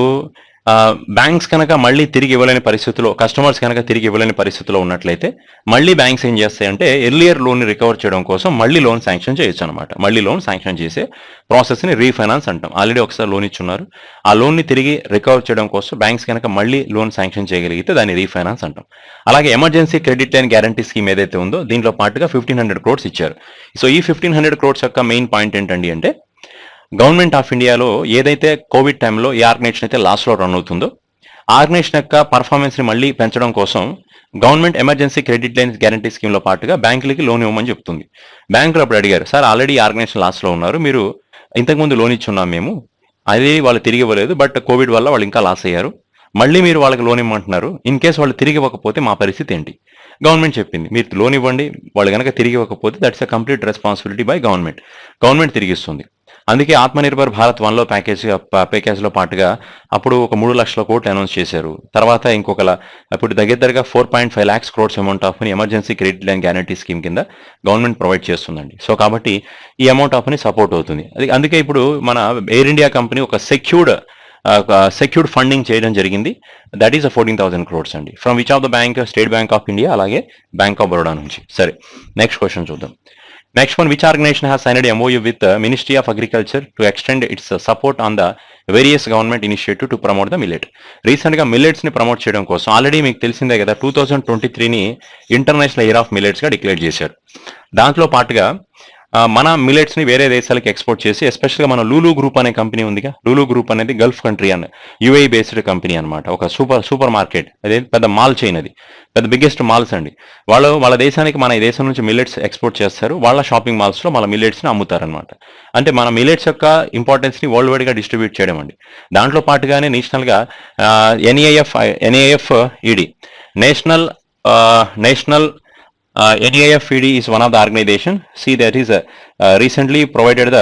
బ్యాంక్స్ కనుక మళ్ళీ తిరిగి ఇవ్వలేని పరిస్థితిలో, కస్టమర్స్ కనుక తిరిగి ఇవ్వలేని పరిస్థితిలో ఉన్నట్లయితే మళ్ళీ బ్యాంక్స్ ఏం చేస్తాయంటే ఎర్లియర్ లోన్ని రికవర్ చేయడం కోసం మళ్ళీ లోన్ శాంక్షన్ చేయొచ్చు అనమాట. మళ్ళీ లోన్ శాంక్షన్ చేసే ప్రాసెస్ని రీఫైనాన్స్ అంటాం. ఆల్రెడీ ఒకసారి లోన్ ఇచ్చున్నారు, ఆ లోన్ని తిరిగి రికవర్ చేయడం కోసం బ్యాంక్స్ కనుక మళ్ళీ లోన్ శాంక్షన్ చేయగలిగితే దాన్ని రీఫైనాన్స్ అంటాం. అలాగే emergency credit line guarantee scheme ఏదైతే ఉందో దీంట్లో పాటుగా 1,500 crores ఇచ్చారు. సో ఈ 1,500 crores యొక్క మెయిన్ పాయింట్ ఏంటండి అంటే గవర్నమెంట్ ఆఫ్ ఇండియాలో ఏదైతే కోవిడ్ టైంలో ఏ ఆర్గనైజేషన్ అయితే లాస్లో రన్ అవుతుందో ఆర్గనైజేషన్ యొక్క పర్ఫార్మెన్స్ని మళ్ళీ పెంచడం కోసం government emergency credit lines guarantee స్కీమ్లో పాటుగా బ్యాంకులకి లోన్ ఇవ్వమని చెప్తుంది. బ్యాంకులు అప్పుడు అడిగారు, సార్ ఆల్రెడీ ఆర్గనైజేషన్ లాస్లో ఉన్నారు, మీరు ఇంతకుముందు లోన్ ఇచ్చున్నాం మేము, అది వాళ్ళు తిరిగి ఇవ్వలేదు, బట్ కోవిడ్ వల్ల వాళ్ళు ఇంకా లాస్ అయ్యారు, మళ్ళీ మీరు వాళ్ళకి లోన్ ఇవ్వమంటున్నారు, ఇన్ కేసు వాళ్ళు తిరిగి ఇవ్వకపోతే మా పరిస్థితి ఏంటి? గవర్నమెంట్ చెప్పింది, మీరు లోన్ ఇవ్వండి, వాళ్ళు కనుక తిరిగి ఇవ్వకపోతే that's a complete responsibility by government తిరిగిస్తుంది. అందుకే ఆత్మనిర్భర్ భారత్ 1లో ప్యాకేజ్లో పాటుగా అప్పుడు ఒక 3 లక్షల కోట్లు అనౌన్స్ చేశారు. తర్వాత ఇప్పుడు దగ్గరగా 4.5 lakhs crores amount of money emergency credit line guarantee scheme కింద గవర్నమెంట్ ప్రొవైడ్ చేస్తుందండి. సో కాబట్టి ఈ అమౌంట్ ఆఫ్ మనీ సపోర్ట్ అవుతుంది. అందుకే ఇప్పుడు మన ఎయిర్ ఇండియా కంపెనీ ఒక సెక్యూర్డ్ ఫండింగ్ చేయడం జరిగింది. దట్ ఈస్ 14,000 crores అండి. From which of the bank? State bank of India అలాగే బ్యాంక్ ఆఫ్ బరోడా నుంచి. సరే, నెక్స్ట్ క్వశ్చన్ చూద్దాం. Next one, which organization has signed a MOU with the Ministry of Agriculture to extend its support on the various government initiative to promote the millet? రీసెంట్గా మిల్లెట్స్ని ప్రమోట్ చేయడం కోసం ఆల్రెడీ మీకు తెలిసిందే కదా 2023ని ఇంటర్నేషనల్ ఇయర్ ఆఫ్ మిల్లెట్స్గా డిక్లేర్ చేశారు. దాంట్లో పాటుగా మన మిల్లెట్స్ని వేరే దేశాలకు ఎక్స్పోర్ట్ చేసి, ఎస్పెషల్గా మన లూలు గ్రూప్ అనే కంపెనీ ఉందిగా, లూలు గ్రూప్ అనేది గల్ఫ్ కంట్రీ అన్న యూఏఈ బేస్డ్ కంపెనీ అనమాట. ఒక సూపర్ మార్కెట్, అదే పెద్ద మాల్ చైన్, అది పెద్ద బిగ్గెస్ట్ మాల్స్ అండి. వాళ్ళ దేశానికి మన ఈ దేశం నుంచి మిల్లెట్స్ ఎక్స్పోర్ట్ చేస్తారు, వాళ్ళ షాపింగ్ మాల్స్లో మన మిల్లెట్స్ని అమ్ముతారనమాట. అంటే మన మిల్లెట్స్ యొక్క ఇంపార్టెన్స్ని వరల్డ్ వైడ్గా డిస్ట్రిబ్యూట్ చేయడం అండి. దాంట్లో పాటుగానే నేషనల్గా NAFED national NAFED is one of the organization. See, that is recently provided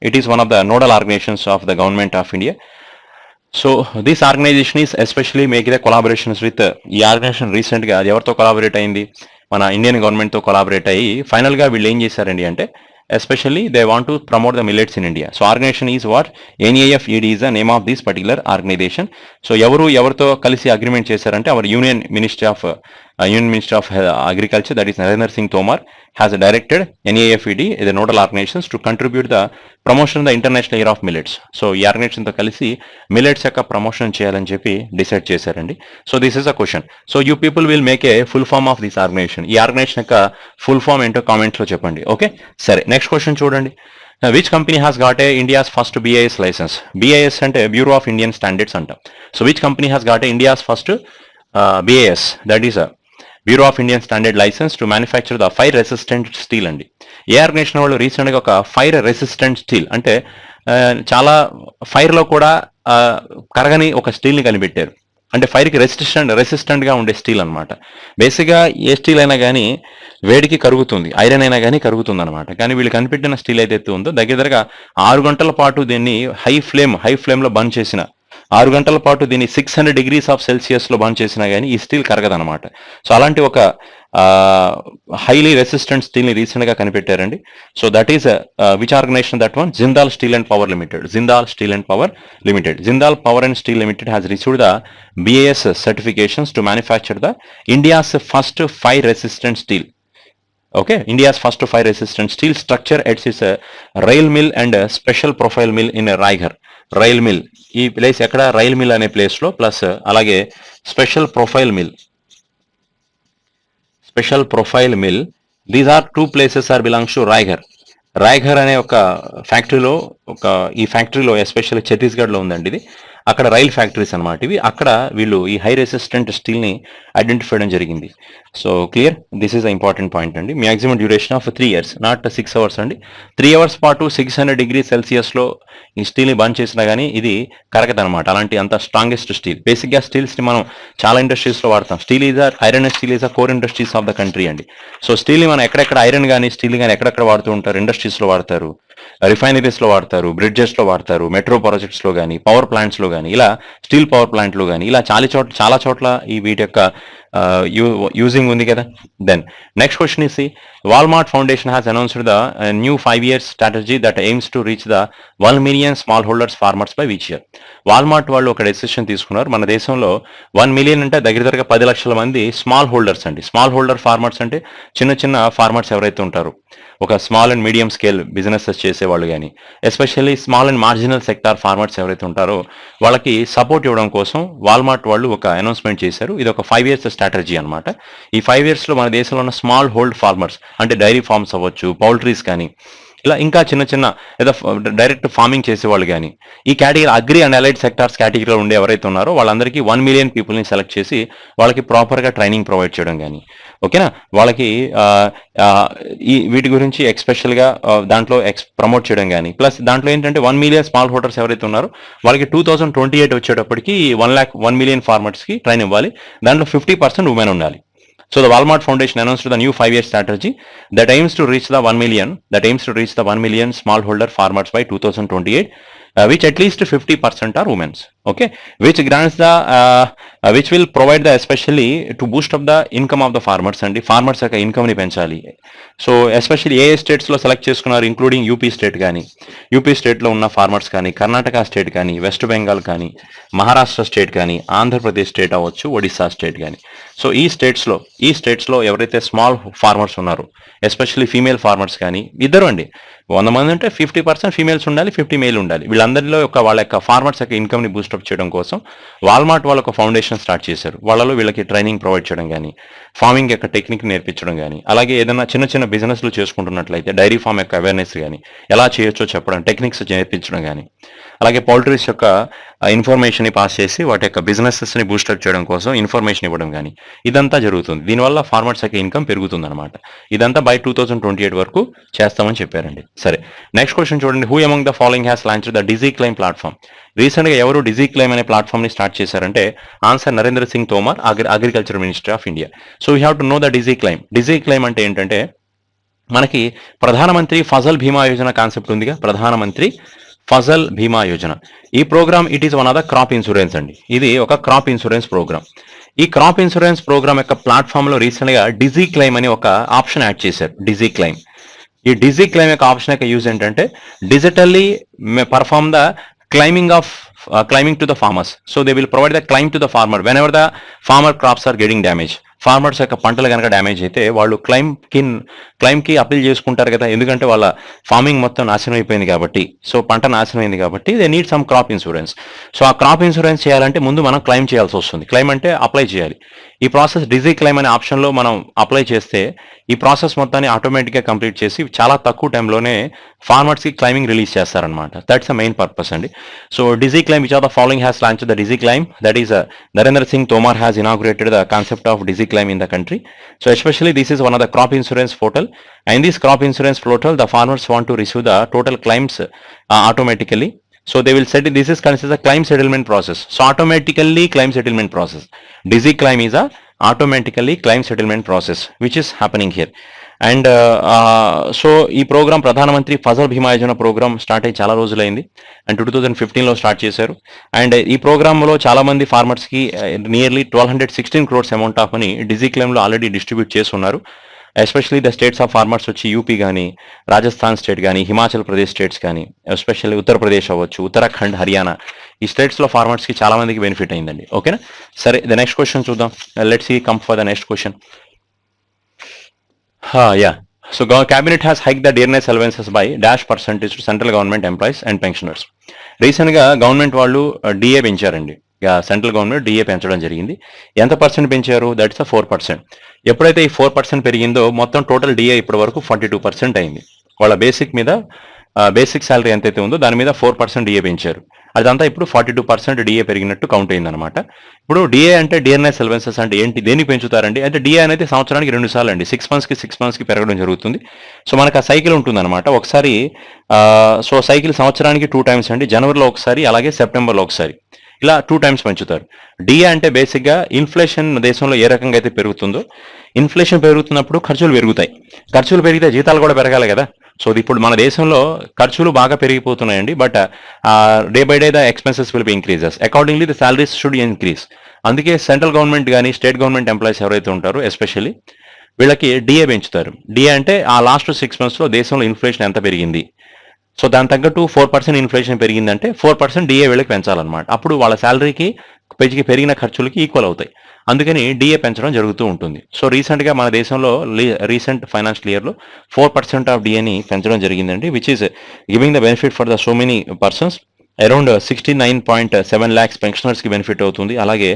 it is one of the nodal organizations of the government of India. So this organization is especially making the collaborations with ఈ ఆర్గనైజేషన్ రీసెంట్గా అది ఎవరితో కొలాబరేట్ అయింది? మన ఇండియన్ గవర్నమెంట్తో కొలాబరేట్ అయ్యి ఫైనల్గా వీళ్ళు ఏం చేశారండి అంటే especially they want to promote the millets in India. So organization is what? NAFED is the name of this particular organization. So ఎవరితో కలిసి అగ్రిమెంట్ చేశారంటే our union ministry of Union Minister of Agriculture, that is Narendra Singh Tomar, has directed NAFED, the nodal organizations, to contribute the promotion of the International Year of Millets. So ఈ ఆర్గనైజేషన్ తో కలిసి మిల్లెట్స్ యొక్క ప్రమోషన్ చేయాలని చెప్పి డిసైడ్ చేశారండి. So this is a question. So you people will make a full form of this organization. ఈ ఆర్గనైజేషన్ యొక్క ఫుల్ ఫామ్ ఏంటో కామెంట్స్ లో చెప్పండి. ఓకే, సరే, నెక్స్ట్ క్వశ్చన్ చూడండి. Which company has got a India's first BIS licence? BIS అంటే బ్యూరో ఆఫ్ ఇండియన్ స్టాండర్డ్స్ అంట. So which company has got a India's first BIS, that is bureau of Indian standard licence to manufacture the fire resistant steel అండి. ఏ ఆర్గనైజేషన్ వాళ్ళు రీసెంట్ గా ఒక ఫైర్ రెసిస్టెంట్ స్టీల్ అంటే చాలా ఫైర్ లో కూడా కరగని ఒక స్టీల్ ని కనిపెట్టారు. అంటే ఫైర్ కి రెసిస్టెంట్ గా ఉండే స్టీల్ అనమాట. బేసిక్ గా ఏ స్టీల్ అయినా కానీ వేడికి కరుగుతుంది, ఐరన్ అయినా కానీ కరుగుతుంది అనమాట. కానీ వీళ్ళు కనిపెట్టిన స్టీల్ ఏదైతే ఉందో దగ్గరగా 6 గంటల పాటు దీన్ని హై ఫ్లేమ్ లో బర్న్ చేసిన 6 గంటల పాటు దీన్ని 600 degrees ఆఫ్ సెల్సియస్ లో బర్న్ చేసినా కానీ ఈ స్టీల్ కరగదనమాట. సో అలాంటి ఒక హైలీ రెసిస్టెంట్ స్టీల్ ని రీసెంట్ గా కనిపెట్టారండి. So that is which organization? That one, Jindal steel and power limited. Jindal steel and power limited. Jindal power and steel limited has received the BIS certifications to manufacture the India's first fire resistant steel. Okay, India's first fire resistant steel structure at its rail mill and special profile mill in Raighar. Rail mill, ఈ ప్లేస్ ఎక్కడ? రైల్ మిల్ అనే ప్లేస్ లో, ప్లస్ అలాగే special profile mill. These are 2 places are belongs to Raigarh అనే ఒక ఫ్యాక్టరీలో, ఈ ఫ్యాక్టరీలో ఎస్పెషల్లీ ఛత్తీస్గఢ్ లో ఉందండి ఇది. అక్కడ రైల్ ఫ్యాక్టరీస్ అనమాట ఇవి. అక్కడ వీళ్ళు ఈ హై రెసిస్టెంట్ స్టీల్ ని ఐడెంటిఫై చేయడం జరిగింది. So clear, this is the important point అండి. Maximum duration of 3 years, not 6 hours అండి. 3 hours పాటు 600 degrees సెల్సియస్ లో ఈ స్టీల్ ని బంద్ చేసినా కానీ ఇది కరగదనమాట. అలాంటి అంత స్ట్రాంగెస్ట్ స్టీల్. బేసిక్ గా స్టీల్స్ ని మనం చాలా ఇండస్ట్రీస్ లో వాడతాం. Iron and steel is core industries of the country అండి. సో స్టీల్ ని మనం ఎక్కడెక్కడ ఐరన్ కానీ స్టీల్ కానీ ఎక్కడెక్కడ వాడుతూ ఉంటారు? ఇండస్ట్రీస్ లో వాడతారు, రిఫైనరీస్ లో వాడతారు, బ్రిడ్జెస్ లో వాడతారు, మెట్రో ప్రాజెక్ట్స్ లో కానీ, పవర్ ప్లాంట్స్ లో కానీ, ఇలా స్టీల్ పవర్ ప్లాంట్ లో కానీ, ఇలా చాలా చోట్ల ఈ వీటి యొక్క యూజింగ్ ఉంది కదా. Then next question is, Walmart foundation has announced the new 5 years strategy that aims to reach the 1 million small holders farmers by which year. Walmart వాళ్ళు ఒక డెసిషన్ తీసుకున్నారు. మన దేశంలో 1 million అంటే దగ్గరగా 10 లక్షల మంది స్మాల్ హోల్డర్స్ అండి. స్మాల్ హోల్డర్ ఫార్మర్స్ అంటే చిన్న ఫార్మర్స్ ఎవరైతే ఉంటారో, ఒక small and medium scale businesses చేసేవాళ్ళు కానీ, especially small and marginal sector farmers ఎవరైతే ఉంటారో వాళ్ళకి సపోర్ట్ ఇవ్వడం కోసం వాల్మార్ట్ వాళ్ళు ఒక అనౌన్స్మెంట్ చేశారు. ఇది ఒక 5 years స్ట్రాటజీ అనమాట. ఈ 5 years లో మన దేశంలో ఉన్న స్మాల్ హోల్డ్ ఫార్మర్స్ అంటే డైరీ ఫార్మ్స్ అవ్వచ్చు, పౌల్ట్రీస్ కానీ, ఇలా ఇంకా చిన్న ఏదో డైరెక్ట్ ఫార్మింగ్ చేసేవాళ్ళు కానీ, ఈ category agri and allied sectors కేటగిరీలో ఉండే ఎవరైతే ఉన్నారో వాళ్ళందరికీ 1 million పీపుల్ని సెలెక్ట్ చేసి వాళ్ళకి ప్రాపర్గా ట్రైనింగ్ ప్రొవైడ్ చేయడం కానీ, ఓకేనా, వాళ్ళకి ఈ వీటి గురించి ఎక్స్పెషల్గా దాంట్లో ప్రమోట్ చేయడం కానీ, ప్లస్ దాంట్లో ఏంటంటే 1 million స్మాల్ హోల్డర్స్ ఎవరైతే ఉన్నారో వాళ్ళకి 2028 వచ్చేటప్పటికి 1 million ఫార్మర్స్కి ట్రైన్ ఇవ్వాలి. దాంట్లో 50% ఉమెన్ ఉండాలి. So the Walmart Foundation announced the new 5 year strategy that aims to reach the 1 million smallholder farmers by 2028, which at least 50% are women. Okay, which grants the which will provide the especially to boost up the income of the farmers and the farmers యొక్క income ని పెంచాలి. సో ఎస్పెషల్లీ ఏ స్టేట్స్ లో సెలెక్ట్ చేసుకున్నారు? ఇంక్లూడింగ్ యూపీ స్టేట్ కానీ, యూపీ స్టేట్ లో ఉన్న ఫార్మర్స్ కానీ, కర్ణాటక స్టేట్ కానీ, వెస్ట్ బెంగాల్ కానీ, మహారాష్ట్ర స్టేట్ కానీ, ఆంధ్రప్రదేశ్ స్టేట్ అవ్వచ్చు, ఒడిశా స్టేట్ కానీ. సో ఈ స్టేట్స్ లో ఎవరైతే స్మాల్ ఫార్మర్స్ ఉన్నారో, ఎస్పెషల్లీ ఫీమేల్ ఫార్మర్స్ కానీ, ఇద్దరు అండి, 100 మంది ఉంటే 50% ఫీమేల్స్ ఉండాలి, 50 మేల్ ఉండాలి. వీళ్ళందరిలో వాళ్ళ యొక్క ఫార్మర్స్ యొక్క ఇన్కమ్ ని బూస్టప్ చేయడం కోసం వాల్మార్ట్ వాళ్ళ ఒక ఫౌండేషన్ స్టార్ట్ చేశారు. వాళ్ళలో వీళ్ళకి ట్రైనింగ్ ప్రొవైడ్ చేయడం కానీ, ఫార్మింగ్ యొక్క టెక్నిక్ నేర్పించడం కానీ, అలాగే ఏదైనా చిన్న బిజినెస్లు చేసుకుంటున్నట్లయితే డైరీ ఫార్మ్ యొక్క అవేర్నెస్ కానీ, ఎలా చేయొచ్చో చెప్పడం, టెక్నిక్స్ నేర్పించడం కానీ, అలాగే పౌల్ట్రీస్ యొక్క ఇన్ఫర్మేషన్ ని పాస్ చేసి వాటి యొక్క బిజినెసెస్ ని బూస్టప్ చేయడం కోసం ఇన్ఫర్మేషన్ ఇవ్వడం కానీ, ఇదంతా జరుగుతుంది. దీనివల్ల ఫార్మర్స్ యొక్క ఇన్కమ్ పెరుగుతుంది అనమాట. ఇదంతా బై 2028 వరకు చేస్తామని చెప్పారండి. సరే, నెక్స్ట్ క్వశ్చన్ చూడండి. Who among the following has launched the digi claim platform? Recent గా ఎవరు డిజీ క్లెయిమ్ అనే ప్లాట్ఫామ్ ని స్టార్ట్ చేశారంటే answer Narendra Singh Tomar, agriculture minister of India. So we have to know the digi claim. Digi claim అంటే ఏంటంటే మనకి ప్రధానమంత్రి ఫసల్ బీమా యోజన కాన్సెప్ట్ ఉందిగా, ప్రధానమంత్రి ఫసల్ బీమా యోజన. ఈ programme it is one of the crop insurance అండి. ఇది ఒక క్రాప్ ఇన్సూరెన్స్ ప్రోగ్రామ్. ఈ క్రాప్ ఇన్సూరెన్స్ ప్రోగ్రామ్ యొక్క ప్లాట్ఫామ్ లో రీసెంట్ గా డిజీ క్లెయిమ్ అని ఒక ఆప్షన్ యాడ్ చేశారు. Digi claim. ఈ డిజీ క్లెయిమ్ యొక్క ఆప్షన్ యొక్క యూజ్ ఏంటంటే digitally perform the claiming to the farmers. So they will provide the claim to the farmer whenever the farmer crops are getting damaged. Farmers యొక్క పంటలు కనుక డ్యామేజ్ అయితే వాళ్ళు క్లైమ్కి అప్పీల్ చేసుకుంటారు కదా, ఎందుకంటే వాళ్ళ ఫార్మింగ్ మొత్తం నాశనం అయిపోయింది కాబట్టి, సో పంట నాశనం అయింది కాబట్టి they need some crop insurance. So ఆ క్రాప్ ఇన్సూరెన్స్ చేయాలంటే ముందు మనం క్లైమ్ చేయాల్సి వస్తుంది. క్లైమ్ అంటే అప్లై చేయాలి. ఈ ప్రాసెస్ డిజీ క్లైమ్ అనే ఆప్షన్లో మనం అప్లై చేస్తే ఈ ప్రాసెస్ మొత్తాన్ని ఆటోమేటిక్గా కంప్లీట్ చేసి చాలా తక్కువ టైంలోనే ఫార్మర్స్కి క్లైమింగ్ రిలీజ్ చేస్తారనమాట. దట్స్ ద మెయిన్ పర్పస్ అండి. So digi claim, which are the following has launch the digi claim, that is Narendra Singh Tomar has inaugurated the concept of disease claim in the country. So especially this is one of the crop insurance portal. And this crop insurance portal, the farmers want to receive the total claims automatically. So they will set, this is considered a claim settlement process. So automatically claim settlement process. Disease claim is a automatically claim settlement process, which is happening here. And so ఈ program Pradhanmantri Fasal Bima Yojana program start అయ్యి చాలా రోజులైంది. అండ్ 2015లో స్టార్ట్ చేశారు. అండ్ ఈ ప్రోగ్రాంలో చాలా మంది ఫార్మర్స్కి nearly 1216 crores amount of money డిజీ క్లెయిమ్లో ఆల్రెడీ డిస్ట్రిబ్యూట్ చేస్తున్నారు. Especially the states of farmers వచ్చి యూపీ కానీ, రాజస్థాన్ స్టేట్ కానీ, హిమాచల్ ప్రదేశ్ స్టేట్స్ కానీ, ఎస్పెషల్లీ ఉత్తరప్రదేశ్ అవ్వచ్చు, ఉత్తరాఖండ్, హర్యానా, ఈ స్టేట్స్లో ఫార్మర్స్కి చాలా మందికి బెనిఫిట్ అయిందండి. ఓకేనా, సరే ద నెక్స్ట్ క్వశ్చన్ చూద్దాం. Let's see come for the next question. Yeah. So cabinet has hiked the dearness allowances by -% to central government employees and pensioners. Recent గా గవర్నమెంట్ వాళ్ళు డిఏ పెంచారండి. సెంట్రల్ గవర్నమెంట్ డిఏ పెంచడం జరిగింది. ఎంత పర్సెంట్ పెంచారు? దట్స్ 4%. ఎప్పుడైతే ఈ 4% పెరిగిందో మొత్తం టోటల్ డిఏ ఇప్పటి వరకు 42% అయింది. వాళ్ళ బేసిక్ మీద బేసిక్ శాలరీ ఎంతైతే ఉందో దాని మీద 4% డిఏ పెంచారు. అదంతా ఇప్పుడు 42% డిఏ పెరిగినట్టు కౌంట్ అయిందనమాట. ఇప్పుడు డిఏ అంటే డియర్నెస్ అలవెన్సెస్ అంటే ఏంటి, దేనికి పెంచుతారండి అంటే డిఏ అనేది సంవత్సరానికి 2 సార్లు అండి, 6 monthsకి పెరగడం జరుగుతుంది. సో మనకు ఆ సైకిల్ ఉంటుందన్నమాట. ఒకసారి సో సైకిల్ సంవత్సరానికి 2 times అండి, జనవరిలో ఒకసారి అలాగే సెప్టెంబర్లో ఒకసారి, ఇలా 2 times పెంచుతారు. డిఏ అంటే బేసిక్గా ఇన్ఫ్లేషన్ దేశంలో ఏ రకంగా అయితే పెరుగుతుందో, ఇన్ఫ్లేషన్ పెరుగుతున్నప్పుడు ఖర్చులు పెరుగుతాయి. ఖర్చులు పెరిగితే జీతాలు కూడా పెరగాలి కదా. సో ఇప్పుడు మన దేశంలో ఖర్చులు బాగా పెరిగిపోతున్నాయండి. But day by day the expenses will be increases, accordingly the salaries should increase. అందుకే సెంట్రల్ గవర్నమెంట్ కానీ స్టేట్ గవర్నమెంట్ ఎంప్లాయీస్ ఎవరైతే ఉంటారో ఎస్పెషల్లీ వీళ్ళకి డిఏ పెంచుతారు. డిఏ అంటే ఆ లాస్ట్ 6 monthsలో దేశంలో ఇన్ఫ్లేషన్ ఎంత పెరిగింది, సో దాని తగ్గట్టు 4% ఇన్ఫ్లేషన్ పెరిగిందంటే 4% డిఏ వీళ్ళకి పెంచాలన్నమాట. అప్పుడు వాళ్ళ శాలరీకి పెరిగిన ఖర్చులకి ఈక్వల్ అవుతాయి. అందుకని డిఏ పెంచడం జరుగుతూ ఉంటుంది. సో రీసెంట్గా మన దేశంలో రీసెంట్ ఫైనాన్షియల్ ఇయర్లో 4% ఆఫ్ డిఏని పెంచడం జరిగిందండి, which is giving the benefit for the so many persons. Around 69.7 lakhs పెన్షనర్స్కి బెనిఫిట్ అవుతుంది. అలాగే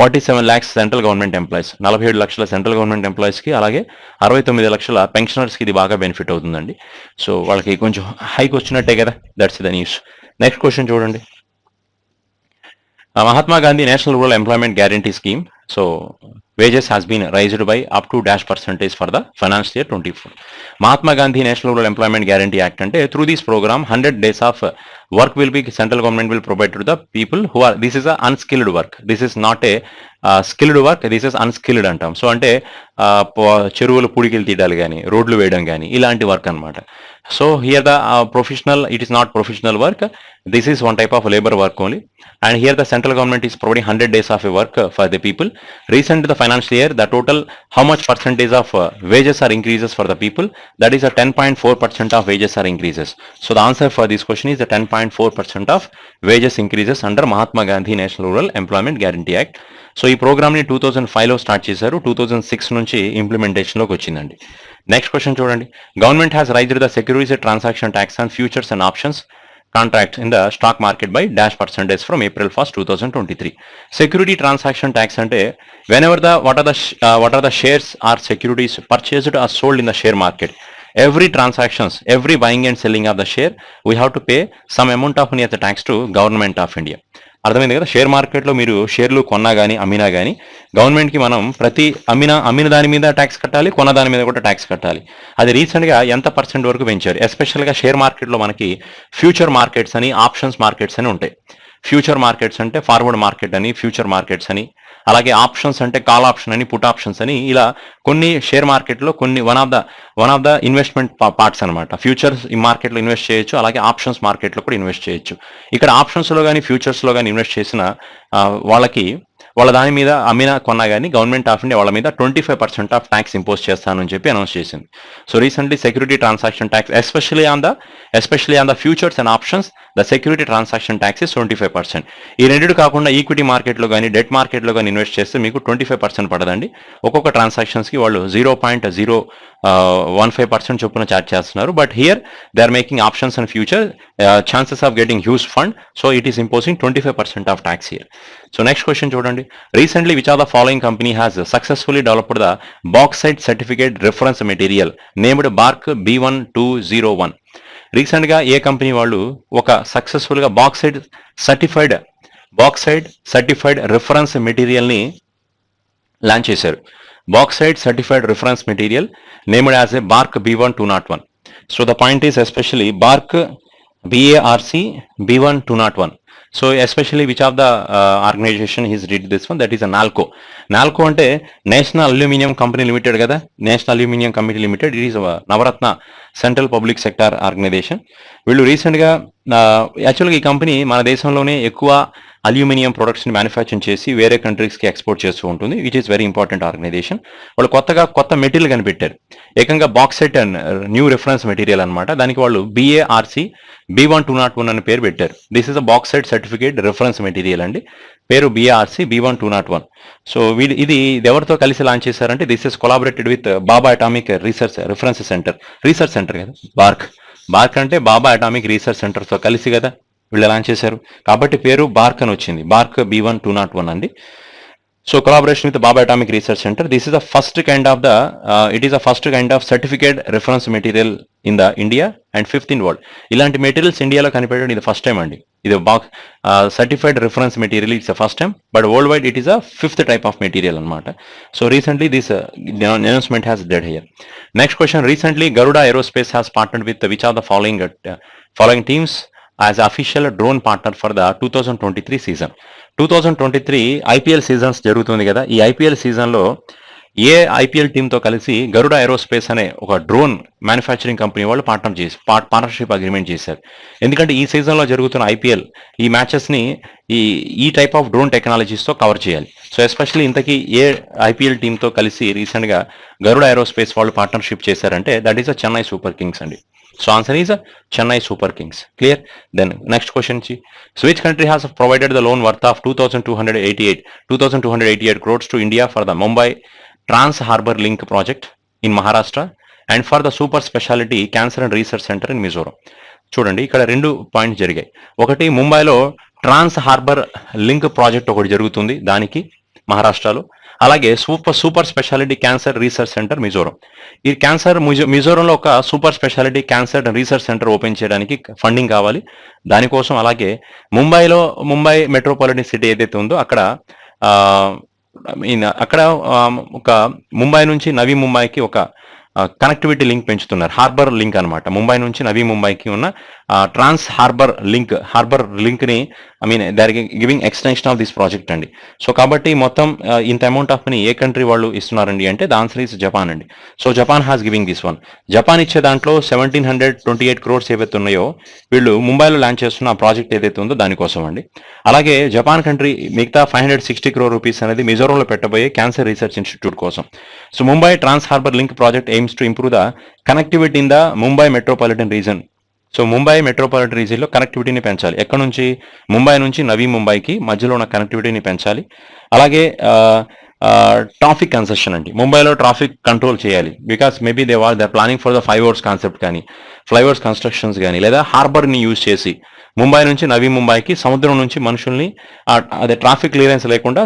47 lakhs సెంట్రల్ గవర్నమెంట్ ఎంప్లాయీస్, 47 లక్షల సెంట్రల్ గవర్నమెంట్ ఎంప్లాయీస్కి, అలాగే 69 లక్షల పెన్షనర్స్కి ఇది బాగా బెనిఫిట్ అవుతుందండి. సో వాళ్ళకి కొంచెం హైక్ వచ్చినట్టే కదా. That's the news. Next question చూడండి. Mahatma Gandhi National Rural Employment Guarantee Scheme. So wages has been raised by up to %% for the financial year 24. Mahatma Gandhi National Rural Employment Guarantee Act ante through this program 100 days of work will be central government will provide to the people who are, this is a unskilled work, this is not a skilled work, this is unskilled అంటాం. సో అంటే చెరువులు పూడికలు తీయడాలు కానీ, రోడ్లు వేయడం కానీ ఇలాంటి వర్క్ అనమాట. So here the professional, it is not professional work, this is one type of labour work only. And here the central government is providing 100 days of work for the people. Recent the financial year, the total how much percentage of wages are increases for the people, that is a 10.4% of wages are increases. So the answer for this question is the 10.4% of wages increases under Mahatma Gandhi National Rural Employment Guarantee Act. So ఈ ప్రోగ్రామ్ని 2005లో స్టార్ట్ చేశారు, 2006 నుంచి ఇంప్లిమెంటేషన్లోకి వచ్చిందండి. నెక్స్ట్ క్వశ్చన్ చూడండి. Government has raised the securities transaction tax on futures and options contracts in the stock market by %% from April 1st, 2023. Security transaction tax ante whenever the what are the shares or securities purchased or sold in the share market, every transactions, every buying and selling of the share, we have to pay some amount of money as a tax to government of India. అర్థమైంది కదా. షేర్ మార్కెట్లో మీరు షేర్లు కొన్నా కానీ అమ్మినా కానీ గవర్నమెంట్కి మనం ప్రతి అమ్మిన దాని మీద ట్యాక్స్ కట్టాలి, కొన్న దాని మీద కూడా ట్యాక్స్ కట్టాలి. అది రీసెంట్గా ఎంత % వరకు పెంచారు. ఎస్పెషల్గా షేర్ మార్కెట్లో మనకి ఫ్యూచర్ మార్కెట్స్ అని, ఆప్షన్స్ మార్కెట్స్ అని ఉంటాయి. ఫ్యూచర్ మార్కెట్స్ అంటే ఫార్వర్డ్ మార్కెట్ అని, ఫ్యూచర్ మార్కెట్స్ అని, అలాగే ఆప్షన్స్ అంటే కాల్ ఆప్షన్ అని, పుట్ ఆప్షన్స్ అని, ఇలా కొన్ని షేర్ మార్కెట్లో కొన్ని one of the investment parts అనమాట. ఫ్యూచర్స్ ఈ మార్కెట్లో ఇన్వెస్ట్ చేయొచ్చు, అలాగే ఆప్షన్స్ మార్కెట్లో కూడా ఇన్వెస్ట్ చేయొచ్చు. ఇక్కడ ఆప్షన్స్లో కానీ ఫ్యూచర్స్లో కానీ ఇన్వెస్ట్ చేసిన వాళ్ళకి వాళ్ళ దాని మీద అమ్మినా కొన్నా కానీ గవర్నమెంట్ ఆఫ్ ఇండియా వాళ్ళ మీద 25% ఆఫ్ ట్యాక్స్ ఇంపోజ్ చేస్తానని చెప్పి అనౌన్స్ చేసింది. So recently security transaction tax especially on the futures and options the security transaction tax is 25%. ఈ రెండు కాకుండా ఈక్విటీ మార్కెట్లో కానీ డెట్ మార్కెట్లో కానీ ఇన్వెస్ట్ చేస్తే మీకు 25% పడదండి. ఒక్కొక్క ట్రాన్సాక్షన్స్కి వాళ్ళు 0.015% చొప్పున ఛార్జ్ చేస్తున్నారు. But here they are making options and future chances of getting huge fund, so it is imposing 25% of tax here. So next question చూడండి. Recently which are the following company has successfully developed the bauxite certificate reference material named BARC B1201. రీసెంట్గా ఏ కంపెనీ వాళ్ళు ఒక సక్సెస్ఫుల్గా బాక్సైట్ సర్టిఫైడ్ రిఫరెన్స్ మెటీరియల్ని లాంచ్ చేశారు. Bauxite certified reference material named as a BARC B1201. So the point is especially BARC BARC B1201. So especially which of the organization is did this one, that is a NALCO అంటే నేషనల్ అల్యూమినియం కంపెనీ లిమిటెడ్ కదా, national aluminium company limited. It is Navratna central public sector organization. వీళ్ళు రీసెంట్గా యాక్చువల్గా ఈ కంపెనీ మన దేశంలోనే ఎక్కువ అల్యూమినియం ప్రొడక్ట్స్ని మ్యానుఫ్యాక్చర్ చేసి వేరే కంట్రీస్కి ఎక్స్పోర్ట్ చేస్తూ ఉంటుంది. Which is very important organization. వాళ్ళు కొత్త మెటీరియల్ కనిపెట్టారు, ఏకంగా bauxite and new reference material అనమాట. దానికి వాళ్ళు BARC B1201 అని పేరు పెట్టారు. This is a bauxite certificate reference material అండి, పేరు BARC B1201. సో ఇది ఎవరితో కలిసి లాంచ్ చేశారంటే this is collaborated with Bhabha atomic reference centre కదా, బార్క్ అంటే బాబా అటామిక్ రీసెర్చ్ సెంటర్తో కలిసి కదా వీళ్ళు లాంచ్ చేశారు, కాబట్టి పేరు బార్క్ అని వచ్చింది. బార్క్ B1201 అండి. So collaboration with Bhabha atomic research centre. This is the first kind of certificate reference material in the India and 5th in world. ఇలాంటి మెటీరియల్స్ ఇండియాలో కనిపెట్టడం ఇది ఫస్ట్ టైం అండి. ఇది certified reference material it's first time, but world wide it is a 5th type of material అనమాట. So recently this announcement has dead here. Next question. Recently Garuda aerospace has partnered with which are the following teams as official drone partner for the 2023 season. 2023 IPL seasons జరుగుతుంది కదా, ఈ IPL సీజన్లో ఏ IPL టీంతో కలిసి గరుడా ఏరోస్పేస్ అనే ఒక డ్రోన్ మ్యానుఫ్యాక్చరింగ్ కంపెనీ వాళ్ళు పార్ట్నర్షిప్ అగ్రిమెంట్ చేశారు. ఎందుకంటే ఈ సీజన్లో జరుగుతున్న IPL ఈ మ్యాచెస్ని ఈ టైప్ ఆఫ్ డ్రోన్ టెక్నాలజీస్తో కవర్ చేయాలి. సో ఎస్పెషల్లీ ఇంతకీ ఏ IPL టీంతో కలిసి రీసెంట్గా గరుడా ఏరోస్పేస్ వాళ్ళు పార్ట్నర్షిప్ చేశారంటే that is a Chennai super Kings అండి. So answer is Chennai Super Kings. Clear? Then next question. So which country has provided the loan worth of 2,288 crores to India for the Mumbai Trans Harbour Link project in Maharashtra and for the Super Specialty Cancer and Research Center in Mizoram? చూడండి, ఇక్కడ 2 పాయింట్స్ జరిగాయి. ఒకటి, ముంబైలో ట్రాన్స్ హార్బర్ లింక్ ప్రాజెక్ట్ ఒకటి జరుగుతుంది, దానికి మహారాష్ట్రలో. అలాగే super speciality cancer research centre Mizoram. ఈ మిజోరంలో ఒక super speciality cancer research centre open చేయడానికి ఫండింగ్ కావాలి, దానికోసం. అలాగే ముంబై మెట్రోపాలిటన్ సిటీ ఏదైతే ఉందో అక్కడ ఒక ముంబై నుంచి నవీ ముంబైకి ఒక కనెక్టివిటీ లింక్ పెంచుతున్నారు, హార్బర్ లింక్ అనమాట. ముంబై నుంచి నవీ ముంబైకి ఉన్న ట్రాన్స్ హార్బర్ లింక్ని they are giving extension of this project అండి. సో కాబట్టి మొత్తం ఇంత అమౌంట్ ఆఫ్ మనీ ఏ కంట్రీ వాళ్ళు ఇస్తున్నారండి అంటే ద ఆన్సర్ ఈస్ జపాన్ అండి. So Japan has giving this one. Japan ఇచ్చే దాంట్లో 1,728 crores ఏవైతే ఉన్నాయో వీళ్ళు ముంబైలో లాంచ్ చేస్తున్న ఆ ప్రాజెక్ట్ ఏదైతే ఉందో దానికోసం అండి. అలాగే జపాన్ కంట్రీ మిగతా 560 crore rupees అనేది మిజోరంలో పెట్టబోయే క్యాన్సర్ రీసెర్చ్ ఇన్స్టిట్యూట్ కోసం. So Mumbai trans harbour link project aims to improve the connectivity in the Mumbai metropolitan region. So Mumbai metropolitan రీజియన్లో కనెక్టివిటీని పెంచాలి. ఎక్కడ నుంచి? ముంబై నుంచి నవీ ముంబైకి మధ్యలో ఉన్న కనెక్టివిటీని పెంచాలి. అలాగే ట్రాఫిక్ కన్సెషన్ అండి, ముంబైలో ట్రాఫిక్ కంట్రోల్ చేయాలి. Because maybe they planning for the flyovers concept కానీ ఫ్లైఓవర్స్ కన్స్ట్రక్షన్స్ కానీ, లేదా హార్బర్ని యూజ్ చేసి ముంబై నుంచి నవీ ముంబైకి సముద్రం నుంచి మనుషుల్ని అదే ట్రాఫిక్ క్లియరెన్స్ లేకుండా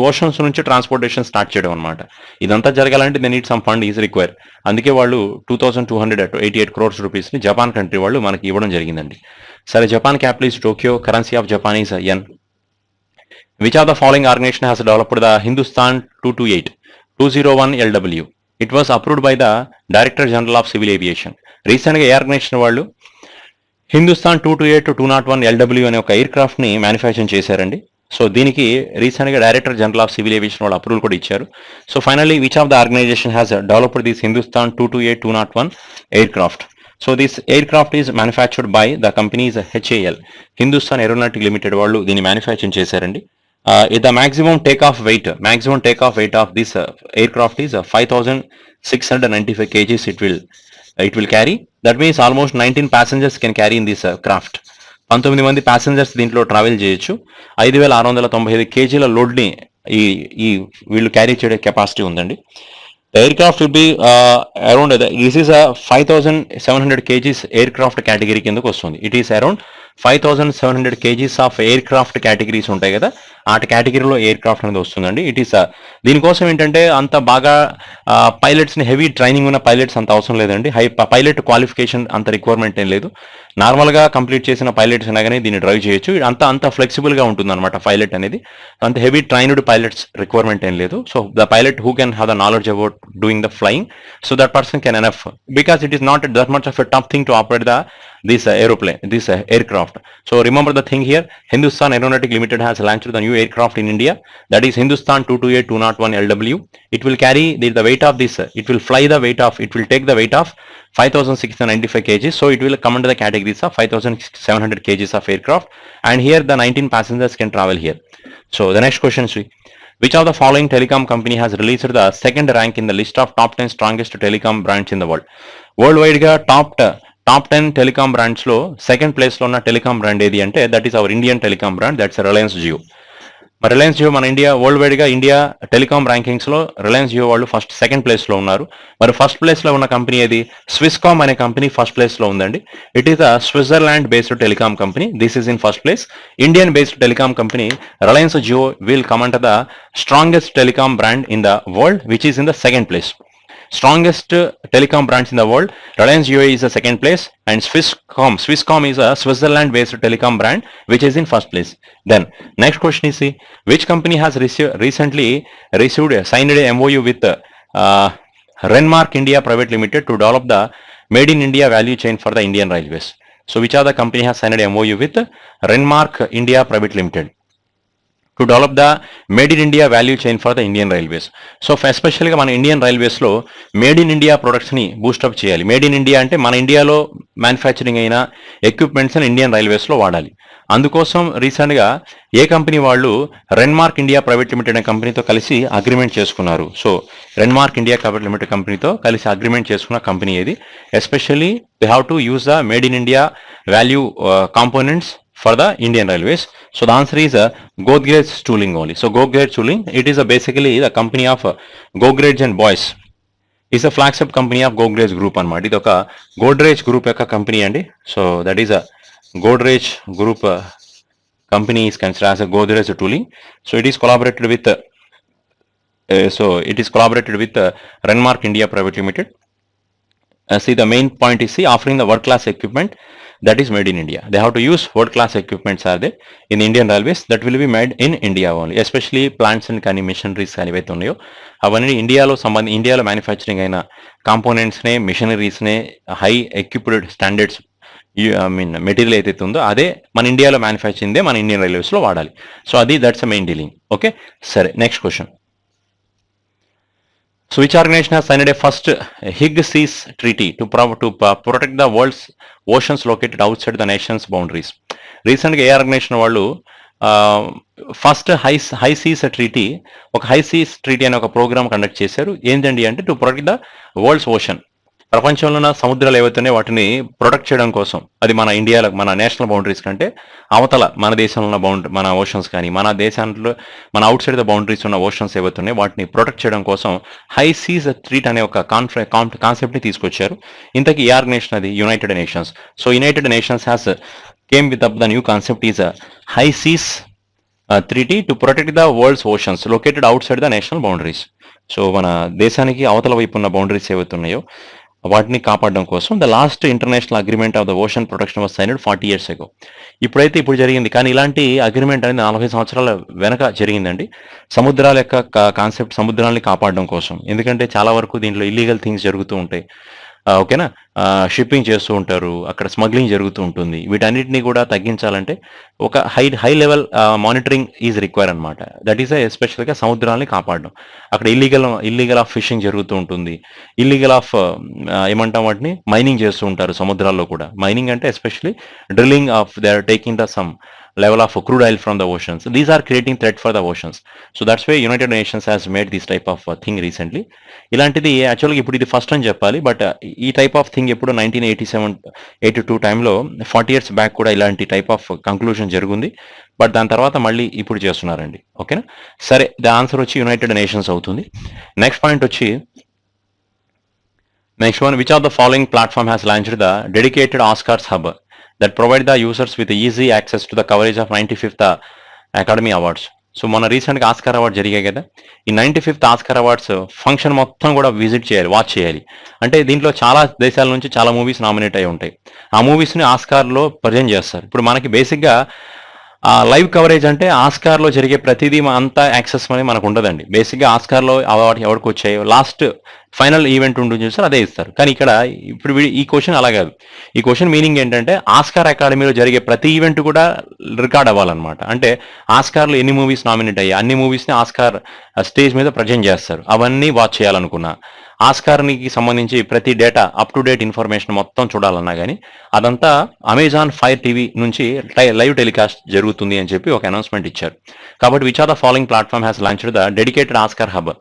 ఓషన్స్ నుంచి ట్రాన్స్పోర్టేషన్ స్టార్ట్ చేయడం అనమాట. ఇదంతా జరగాలంటే they need some fund is require. అందుకే వాళ్ళు 2,288 crores రూపీస్ని జపాన్ కంట్రీ వాళ్ళు మనకి ఇవ్వడం జరిగిందండి. సరే, Japan capital is Tokyo, currency of Japan is yen. Which of the following organization has developed the Hindustan 201 LW? It was approved by the director general of civil aviation. రీసెంట్గా ఏ ఆర్గనైజేషన్ వాళ్ళు హిందుస్థాన్ 201 LW అనే ఒక ఎయిర్ క్రాఫ్ట్ని మ్యానుఫ్యాక్చర్ చేశారండి. సో దీనికి రీసెంట్గా director general of civil aviation వాళ్ళు అప్రూవల్ కూడా ఇచ్చారు. So finally which of the organization has developed this Hindustan 201 air craft? So this air craft is manufactured by the companies HAL, Hindustan aeronautic limited వాళ్ళు దీన్ని మ్యానుఫ్యాక్చర్ చేశారండి. The maximum takeoff weight of this aircraft is 5,695 kgs. It will carry. That means almost 19 passengers can carry in this craft. 19 మంది ప్యాసింజర్స్ దీంట్లో ట్రావెల్ చేయొచ్చు. 5,695 కేజీల లోడ్ని ఈ ఈ వీళ్ళు క్యారీ చేయడే కెపాసిటీ ఉందండి. The aircraft will be around, this is a 5,700 kgs aircraft category కిందకు వస్తుంది. It is around 5,700 kgs of aircraft categories ఉంటాయి కదా, ఆటి కేటగిరీలో ఎయిర్క్రాఫ్ట్ అనేది వస్తుందండి. ఇట్ ఈస్ దీనికోసం ఏంటంటే అంత బాగా పైలట్స్ని హెవీ ట్రైనింగ్ ఉన్న పైలట్స్ అంత అవసరం లేదండి. పైలట్ క్వాలిఫికేషన్ అంత రిక్వైర్మెంట్ ఏం లేదు. నార్మల్గా కంప్లీట్ చేసిన పైలట్స్ అయినా కానీ దీన్ని డ్రైవ్ చేయొచ్చు. అంత ఫ్లెక్సిబుల్గా ఉంటుంది అనమాట పైలట్ అనేది. అంత హెవీ ట్రైన్డ్ పైలట్స్ రిక్వైర్మెంట్ ఏం లేదు. So the pilot who can have the knowledge about doing the flying, so that person can enough, because it is not that much of a tough thing to operate this aircraft. So remember the thing here, Hindustan Aeronautic Limited has launched the new aircraft in India, that is Hindustan 228-201 LW. It will carry the weight of this, it will take the weight of 5,695 kg, so it will come under the categories of 5,700 kgs of aircraft, and here the 19 passengers can travel here. So the next question is, which of the following telecom company has released the second rank in the list of top 10 strongest telecom brands in the world? Worldwide ga top 10 telecom brands లో సెకండ్ ప్లేస్ లో ఉన్న టెలికామ్ బ్రాండ్ ఏది అంటే that is our Indian telecom brand, that's Reliance Jio. మరి రిలయన్స్ జియో మన ఇండియా వరల్డ్ వైడ్ గా ఇండియా టెలికామ్ ర్యాంకింగ్స్ లో రిలయన్స్ జియో వాళ్ళు సెకండ్ ప్లేస్ లో ఉన్నారు. మరి ఫస్ట్ ప్లేస్ లో ఉన్న కంపెనీ ఏది? స్విస్కామ్ అనే కంపెనీ ఫస్ట్ ప్లేస్ లో ఉందండి. It is a Switzerland based telecom company. This is in first place. Indian based telecom company Reliance Jio will come under the strongest telecom brand in the world, which is in the second place. Strongest telecom brands in the world, Reliance Jio is the second place, and Swisscom is a Switzerland based telecom brand which is in first place. Then next question is, which company has recently signed a MOU with Renmark India Private Limited to develop the made in India value chain for the Indian Railways? So which other company has signed a MOU with Renmark India Private Limited to develop the made in India value chain for the Indian railways? So ఎస్పెషల్గా మన ఇండియన్ రైల్వేస్లో మేడ్ ఇన్ ఇండియా ప్రొడక్ట్స్ని బూస్టప్ చేయాలి. మేడ్ ఇన్ ఇండియా అంటే మన ఇండియాలో మ్యానుఫ్యాక్చరింగ్ అయిన ఎక్విప్మెంట్స్ని ఇండియన్ రైల్వేస్లో వాడాలి. అందుకోసం రీసెంట్గా ఏ కంపెనీ వాళ్ళు రెన్మార్క్ ఇండియా ప్రైవేట్ లిమిటెడ్ అనే కంపెనీతో కలిసి అగ్రిమెంట్ చేసుకున్నారు. సో రెన్మార్క్ ఇండియా ప్రైవేట్ లిమిటెడ్ కంపెనీతో కలిసి అగ్రిమెంట్ చేసుకున్న కంపెనీ ఏది? Especially they have to use the made in India value components for the Indian Railways. So the answer is Godrej Tooling only. So Godrej Tooling, it is basically the company of Godrej and Boyce. It's a flagship company of Godrej Group anamata. Idoka Godrej Group yokka company andi. So that is a Godrej Group company is considered as a Godrej Tooling. So it is collaborated with Renmark India Private Limited. See, the main point is offering the world class equipment that is made in India. They have to use world class equipments are there in the Indian Railways that will be made in India only. Especially plants and kind of machineries కానీ ఏవైతే ఉన్నాయో అవన్నీ ఇండియాలో మ్యానుఫ్యాక్చరింగ్ అయిన కాంపోనెంట్స్నే మిషనరీస్నే హై ఎక్విప్డ్ స్టాండర్డ్స్ మెటీరియల్ ఏదైతే ఉందో అదే మన ఇండియాలో మ్యానుఫ్యాక్చరింగ్ మన ఇండియన్ రైల్వేస్లో వాడాలి. సో అది దట్స్ మెయిన్ డీలింగ్. ఓకే, సరే next question. So which organization has signed a first Higgs treaty to protect the world's oceans located outside the nation's boundaries? Recently ఏ ఆర్గనైజేషన్ వాళ్ళు ఫస్ట్ హై సీస్ ట్రీటీ అనే ఒక ప్రోగ్రామ్ కండక్ట్ చేశారు. ఏంటండి అంటే to protect the world's ocean, ప్రపంచంలో ఉన్న సముద్రాలు ఏవైతున్నాయో వాటిని ప్రొటెక్ట్ చేయడం కోసం. అది మన ఇండియాలో మన నేషనల్ బౌండరీస్ కంటే అవతల మన దేశంలో ఉన్న మన ఓషన్స్ కానీ మన దేశాల్లో మన అవుట్ సైడ్ ద బౌండరీస్ ఉన్న ఓషన్స్ ఏవైతున్నాయో వాటిని ప్రొటెక్ట్ చేయడం కోసం హై సీస్ ట్రీట్ అనే ఒక కాన్సెప్ట్ని తీసుకొచ్చారు. ఇంతకీ ఈ ఆర్గనైజేషన్ అది United Nations. So United Nations has came with up the new concept is high seas treaty to protect the world's oceans located outside the national boundaries. So మన దేశానికి అవతల వైపు ఉన్న బౌండరీస్ ఏవైతున్నాయో వాటిని కాపాడడం కోసం the last international agreement of the ocean protection was signed 40 years ago. ఇప్పుడు జరిగింది, కానీ ఇలాంటి అగ్రిమెంట్ అనేది 40 సంవత్సరాల వెనక జరిగిందండి. సముద్రాల యొక్క కాన్సెప్ట్ సముద్రాలని కాపాడడం కోసం. ఎందుకంటే చాలా వరకు దీంట్లో ఇల్లీగల్ థింగ్స్ జరుగుతూ ఉంటాయి. ఓకేనా, షిప్పింగ్ చేస్తూ ఉంటారు, అక్కడ స్మగ్లింగ్ జరుగుతూ ఉంటుంది. వీటన్నిటిని కూడా తగ్గించాలంటే ఒక high level monitoring is require అనమాట. దట్ ఈస్ ఎస్పెషల్గా సముద్రాన్ని కాపాడడం. అక్కడ ఇల్లీగల్ ఆఫ్ ఫిషింగ్ జరుగుతూ ఉంటుంది, ఇల్లీగల్ ఆఫ్ ఏమంటాం వాటిని, మైనింగ్ చేస్తూ ఉంటారు సముద్రాల్లో కూడా. మైనింగ్ అంటే especially drilling of they are taking the some level of crude oil from the oceans. These are creating threat for the oceans. So that's why United Nations has made this type of thing recently. ఇలాంటిది యాక్చువల్గా ఇప్పుడు ఇది ఫస్ట్ అని చెప్పాలి, బట్ ఈ టైప్ ఆఫ్ థింగ్ ఎప్పుడు 1987-82 టైంలో 40 years బ్యాక్ కూడా ఇలాంటి టైప్ ఆఫ్ కంక్లూజన్ జరిగింది. బట్ దాని తర్వాత మళ్ళీ ఇప్పుడు చేస్తున్నారండి. ఓకేనా, సరే, ద ఆన్సర్ వచ్చి యునైటెడ్ నేషన్స్ అవుతుంది. నెక్స్ట్ పాయింట్ వచ్చి, next one, which of the following platform has launched the dedicated Oscars hub that provide the users with easy access to the coverage of 95th Academy Awards. So మొన్న రీసెంట్గా ఆస్కార్ అవార్డ్ జరిగాయి కదా, ఈ 95th ఆస్కార్ అవార్డ్స్ ఫంక్షన్ మొత్తం కూడా విజిట్ చేయాలి, వాచ్ చేయాలి. అంటే దీంట్లో చాలా దేశాల నుంచి చాలా మూవీస్ నామినేట్ అయి ఉంటాయి. ఆ మూవీస్ని ఆస్కార్లో ప్రజెంట్ చేస్తారు. ఇప్పుడు మనకి బేసిక్గా లైవ్ కవరేజ్ అంటే ఆస్కార్లో జరిగే ప్రతిదీ అంతా యాక్సెస్ అనేది మనకు ఉండదండి. బేసిక్గా ఆస్కార్లో అవార్డు ఎవరికి వచ్చాయో లాస్ట్ ఫైనల్ ఈవెంట్ ఉంటుంది చూస్తారు, అదే ఇస్తారు. కానీ ఇక్కడ ఇప్పుడు ఈ క్వశ్చన్ అలా కాదు. ఈ క్వశ్చన్ మీనింగ్ ఏంటంటే ఆస్కార్ అకాడమీలో జరిగే ప్రతి ఈవెంట్ కూడా రికార్డ్ అవ్వాలన్నమాట. అంటే ఆస్కార్లో ఎన్ని మూవీస్ నామినేట్ అయ్యాయి అన్ని మూవీస్ని ఆస్కార్ స్టేజ్ మీద ప్రజెంట్ చేస్తారు. అవన్నీ వాచ్ చేయాలనుకున్నా, ఆస్కార్కి సంబంధించి ప్రతి data up to date information మొత్తం చూడాలన్నా కానీ అదంతా అమెజాన్ ఫైర్ టీవీ నుంచి లైవ్ టెలికాస్ట్ జరుగుతుంది అని చెప్పి ఒక అనౌన్స్మెంట్ ఇచ్చారు. కాబట్టి which are the following platform has launched the dedicated Oscar hub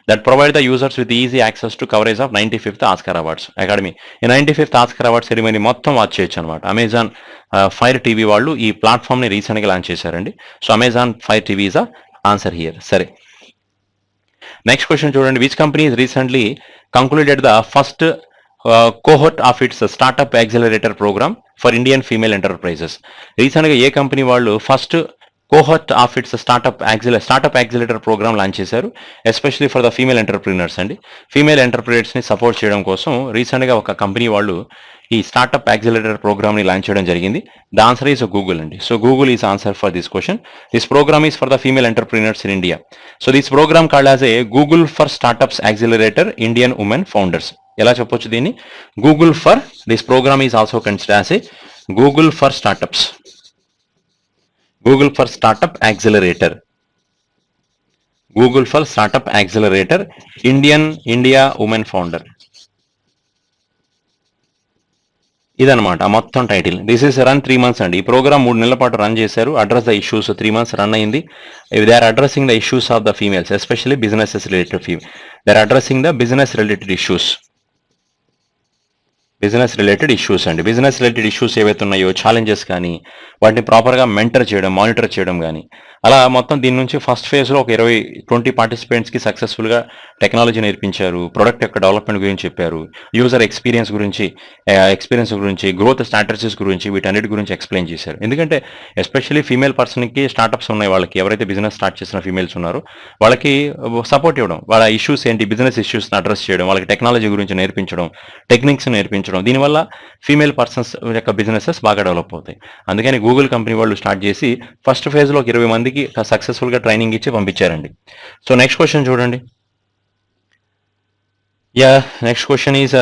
that provide the users with easy access to coverage of 95th Oscar Awards Academy. ఈ 95th Oscar Awards సెరమనీ మొత్తం వాచ్ చేయొచ్చు అనమాట. అమెజాన్ ఫైర్ టీవీ వాళ్ళు ఈ ప్లాట్ఫామ్ని రీసెంట్గా లాంచ్ చేశారండి. So Amazon fire TV is answer here. సరే, నెక్స్ట్ క్వశ్చన్ చూడండి, which company is recently concluded the first cohort of its startup accelerator program for Indian female enterprises. రీసెంట్గా ఏ కంపెనీ వాళ్ళు first cohort of its startup accelerator program launch చేశారు, especially for the female entrepreneurs అండి. ఫీమేల్ ఎంటర్ప్రీనర్స్ని సపోర్ట్ చేయడం కోసం రీసెంట్గా ఒక కంపెనీ వాళ్ళు ఈ స్టార్ట్అప్ యాక్సిలేటర్ ప్రోగ్రామ్ని లాంచ్ చేయడం జరిగింది. ద ఆన్సర్ ఈస్ గూగుల్ అండి. So Google is answer for this question. This programme is for the female entrepreneurs in India. So this programme called as a Google for startups accelerator Indian women founders. ఎలా చెప్పొచ్చు దీన్ని? Google for this programme is also considered as a Google for startups, Google for Startup Accelerator, Google for Startup Accelerator, India Women Founder. ఇదనమాట మొత్తం title. This is run 3 months అండి. ఈ ప్రోగ్రామ్ 3 నెలల పాటు రన్ చేశారు. Address the issues 3 months run అయింది. They are addressing the issues of the females, especially businesses related they are addressing the business related issues అండి. బిజినెస్ రిలేటెడ్ ఇష్యూస్ ఏవైతే ఉన్నాయో, ఛాలెంజెస్ కానీ వాటిని ప్రాపర్గా మానిటర్ చేయడం కానీ, అలా మొత్తం దీని నుంచి ఫస్ట్ ఫేజ్లో ఒక 20 పార్టిసిపెంట్స్కి సక్సెస్ఫుల్గా టెక్నాలజీ నేర్పించారు, ప్రొడక్ట్ యొక్క డెవలప్మెంట్ గురించి చెప్పారు, యూజర్ ఎక్స్పీరియన్స్ గురించి, గ్రోత్ స్ట్రాటజీస్ గురించి, వీటన్నిటి గురించి ఎక్స్ప్లెయిన్ చేశారు. ఎందుకంటే ఎస్పెషల్లీ ఫీమేల్ పర్సన్కి స్టార్టప్స్ ఉన్నాయి, వాళ్ళకి ఎవరైతే బిజినెస్ స్టార్ట్ చేసిన ఫీమేల్స్ ఉన్నారో వాళ్ళకి సపోర్ట్ ఇవ్వడం, వాళ్ళ ఇష్యూస్ ఏంటి, బిజినెస్ ఇష్యూస్ని అడ్రస్ చేయడం, వాళ్ళకి టెక్నాలజీ గురించి నేర్పించడం, టెక్నిక్స్ నేర్పించడం, దీనివల్ల ఫీమేల్ పర్సన్స్ యొక్క బిజినెసెస్ బాగా డెవలప్ అవుతాయి. అందుకని గూగుల్ కంపెనీ వాళ్ళు స్టార్ట్ చేసి ఫస్ట్ ఫేజ్లో 20 మందికి సక్సెస్ఫుల్గా ట్రైనింగ్ ఇచ్చి పంపించారండి. సో నెక్స్ట్ క్వశ్చన్ చూడండి. Next question is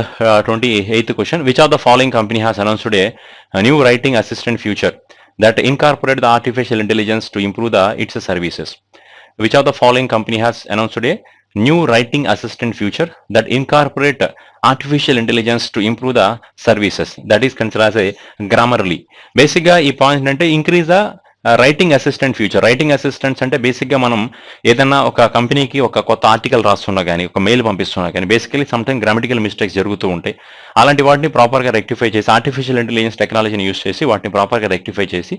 28th question. Which of the following company has announced a new writing assistant future that incorporate the artificial intelligence to improve its services? Which of the following company has announced a new writing assistant feature that incorporate artificial intelligence to improve the services? That is considered as a Grammarly. Basically, ఈ పాయింట్ అంటే increase the writing assistant future. Writing assistants అంటే బేసిక్గా మనం ఏదైనా ఒక కంపెనీకి ఒక కొత్త ఆర్టికల్ రాస్తున్నా కానీ, ఒక మెయిల్ పంపిస్తున్నా కానీ, బేసికలీ సమ్టైమ్ గ్రామటికల్ మిస్టేక్స్ జరుగుతూ ఉంటాయి. అలాంటి వాటిని ప్రాపర్గా రెక్టిఫై చేసి, ఆర్టిఫిషియల్ ఇంటెలిజెన్స్ టెక్నాలజీని యూస్ చేసి వాటిని ప్రాపర్గా రెక్టిఫై చేసి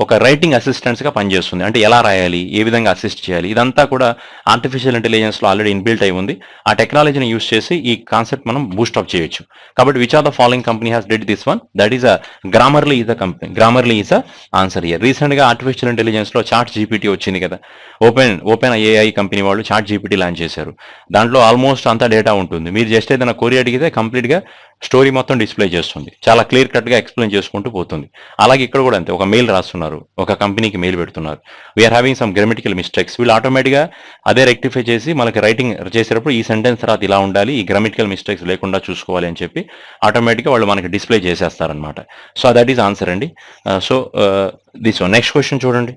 ఒక రైటింగ్ అసిస్టెంట్స్గా పనిచేస్తుంది. అంటే ఎలా రాయాలి, ఏ విధంగా అసిస్ట్ చేయాలి, ఇదంతా కూడా ఆర్టిఫిషియల్ ఇంటెలిజెన్స్లో ఆల్రెడీ ఇన్బిల్ట్ అయి ఉంది. ఆ టెక్నాలజీని యూస్ చేసి ఈ కాన్సెప్ట్ మనం బూస్టప్ చేయొచ్చు. కాబట్టి which are the following company has did this one? That is Grammarly is the company. Grammarly is the answer here. రీసెంట్గా ఆర్టిఫిషియల్ ఇంటెలిజెన్స్లో చాట్ జీపీటీ వచ్చింది కదా, ఓపెన్ ఏఐ కంపెనీ వాళ్ళు చాట్ జీపీటీ లాంచ్ చేశారు. దాంట్లో ఆల్మోస్ట్ అంతా డేటా ఉంటుంది. మీరు జస్ట్ ఏదైనా క్వరీ అడిగితే కంప్లీట్ గా స్టోరీ మొత్తం డిస్ప్లే చేస్తుంది, చాలా క్లియర్ కట్ గా ఎక్స్ప్లెయిన్ చేసుకుంటూ పోతుంది. అలాగే ఇక్కడ కూడా అంతే, ఒక మెయిల్ రాస్తున్నారు, ఒక కంపెనీకి మెయిల్ పెడుతున్నారు, we are having some grammatical mistakes, వీళ్ళు ఆటోమేటిక్ గా అదే రెక్టిఫై చేసి మనకి రైటింగ్ చేసేటప్పుడు ఈ సెంటెన్స్ తర్వాత ఇలా ఉండాలి, ఈ గ్రామటికల్ మిస్టేక్స్ లేకుండా చూసుకోవాలి అని చెప్పి ఆటోమేటిక్ గా వాళ్ళు మనకి డిస్ప్లే చేసేస్తారనమాట. సో దట్ ఈస్ ఆన్సర్ అండి. So this one. Next question చూడండి.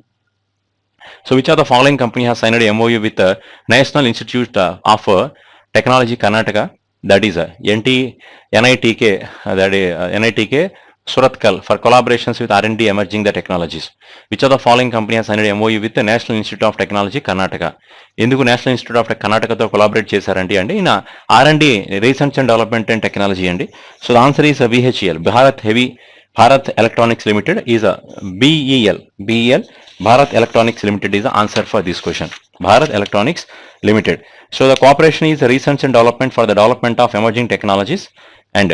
So which of the following company has signed a MOU with the National Institute of Technology Karnataka, that is NITK, that is NITK Surathkal, for collaborations with R&D emerging the technologies. Which of the following company has signed a MOU with the National Institute of Technology Karnataka? ఎందుకు నేషనల్ ఇన్స్టిట్యూట్ ఆఫ్ కర్ణాటకతో కొలాబరేట్ చేశారండి అంటే ఈయన R&D research and development and technology అండి. So the answer is BHEL, Bharat Electronics Limited is a BEL. Bharat Electronics Limited is the answer for this question. Bharat Electronics Limited. So the cooperation is research and development for the development of emerging technologies and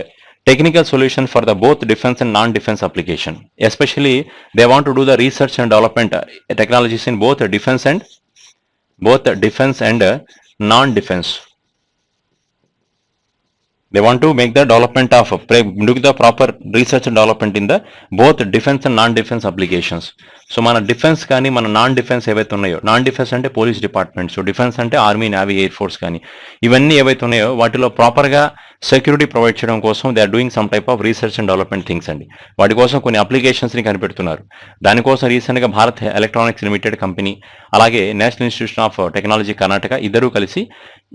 technical solution for the both defense and non-defense application. Especially they want to do the research and development technologies in both defense and non-defense. They want to make the development of do the proper research and development in the both defense and non-defense applications. So మన డిఫెన్స్ కానీ మన నాన్ డిఫెన్స్ ఏవైతే ఉన్నాయో, నాన్ డిఫెన్స్ అంటే పోలీస్ డిపార్ట్మెంట్, సో డిఫెన్స్ అంటే ఆర్మీ, నేవీ, ఎయిర్ ఫోర్స్ కానీ ఇవన్నీ ఏవైతే ఉన్నాయో వాటిలో ప్రాపర్గా సెక్యూరిటీ ప్రొవైడ్ చేయడం కోసం they are doing some type of research and development things అండి. వాటి కోసం కొన్ని అప్లికేషన్స్ని కనిపెడుతున్నారు. దానికోసం రీసెంట్గా భారత్ ఎలక్ట్రానిక్స్ లిమిటెడ్ కంపెనీ అలాగే national institution of technology Karnataka ఇద్దరూ కలిసి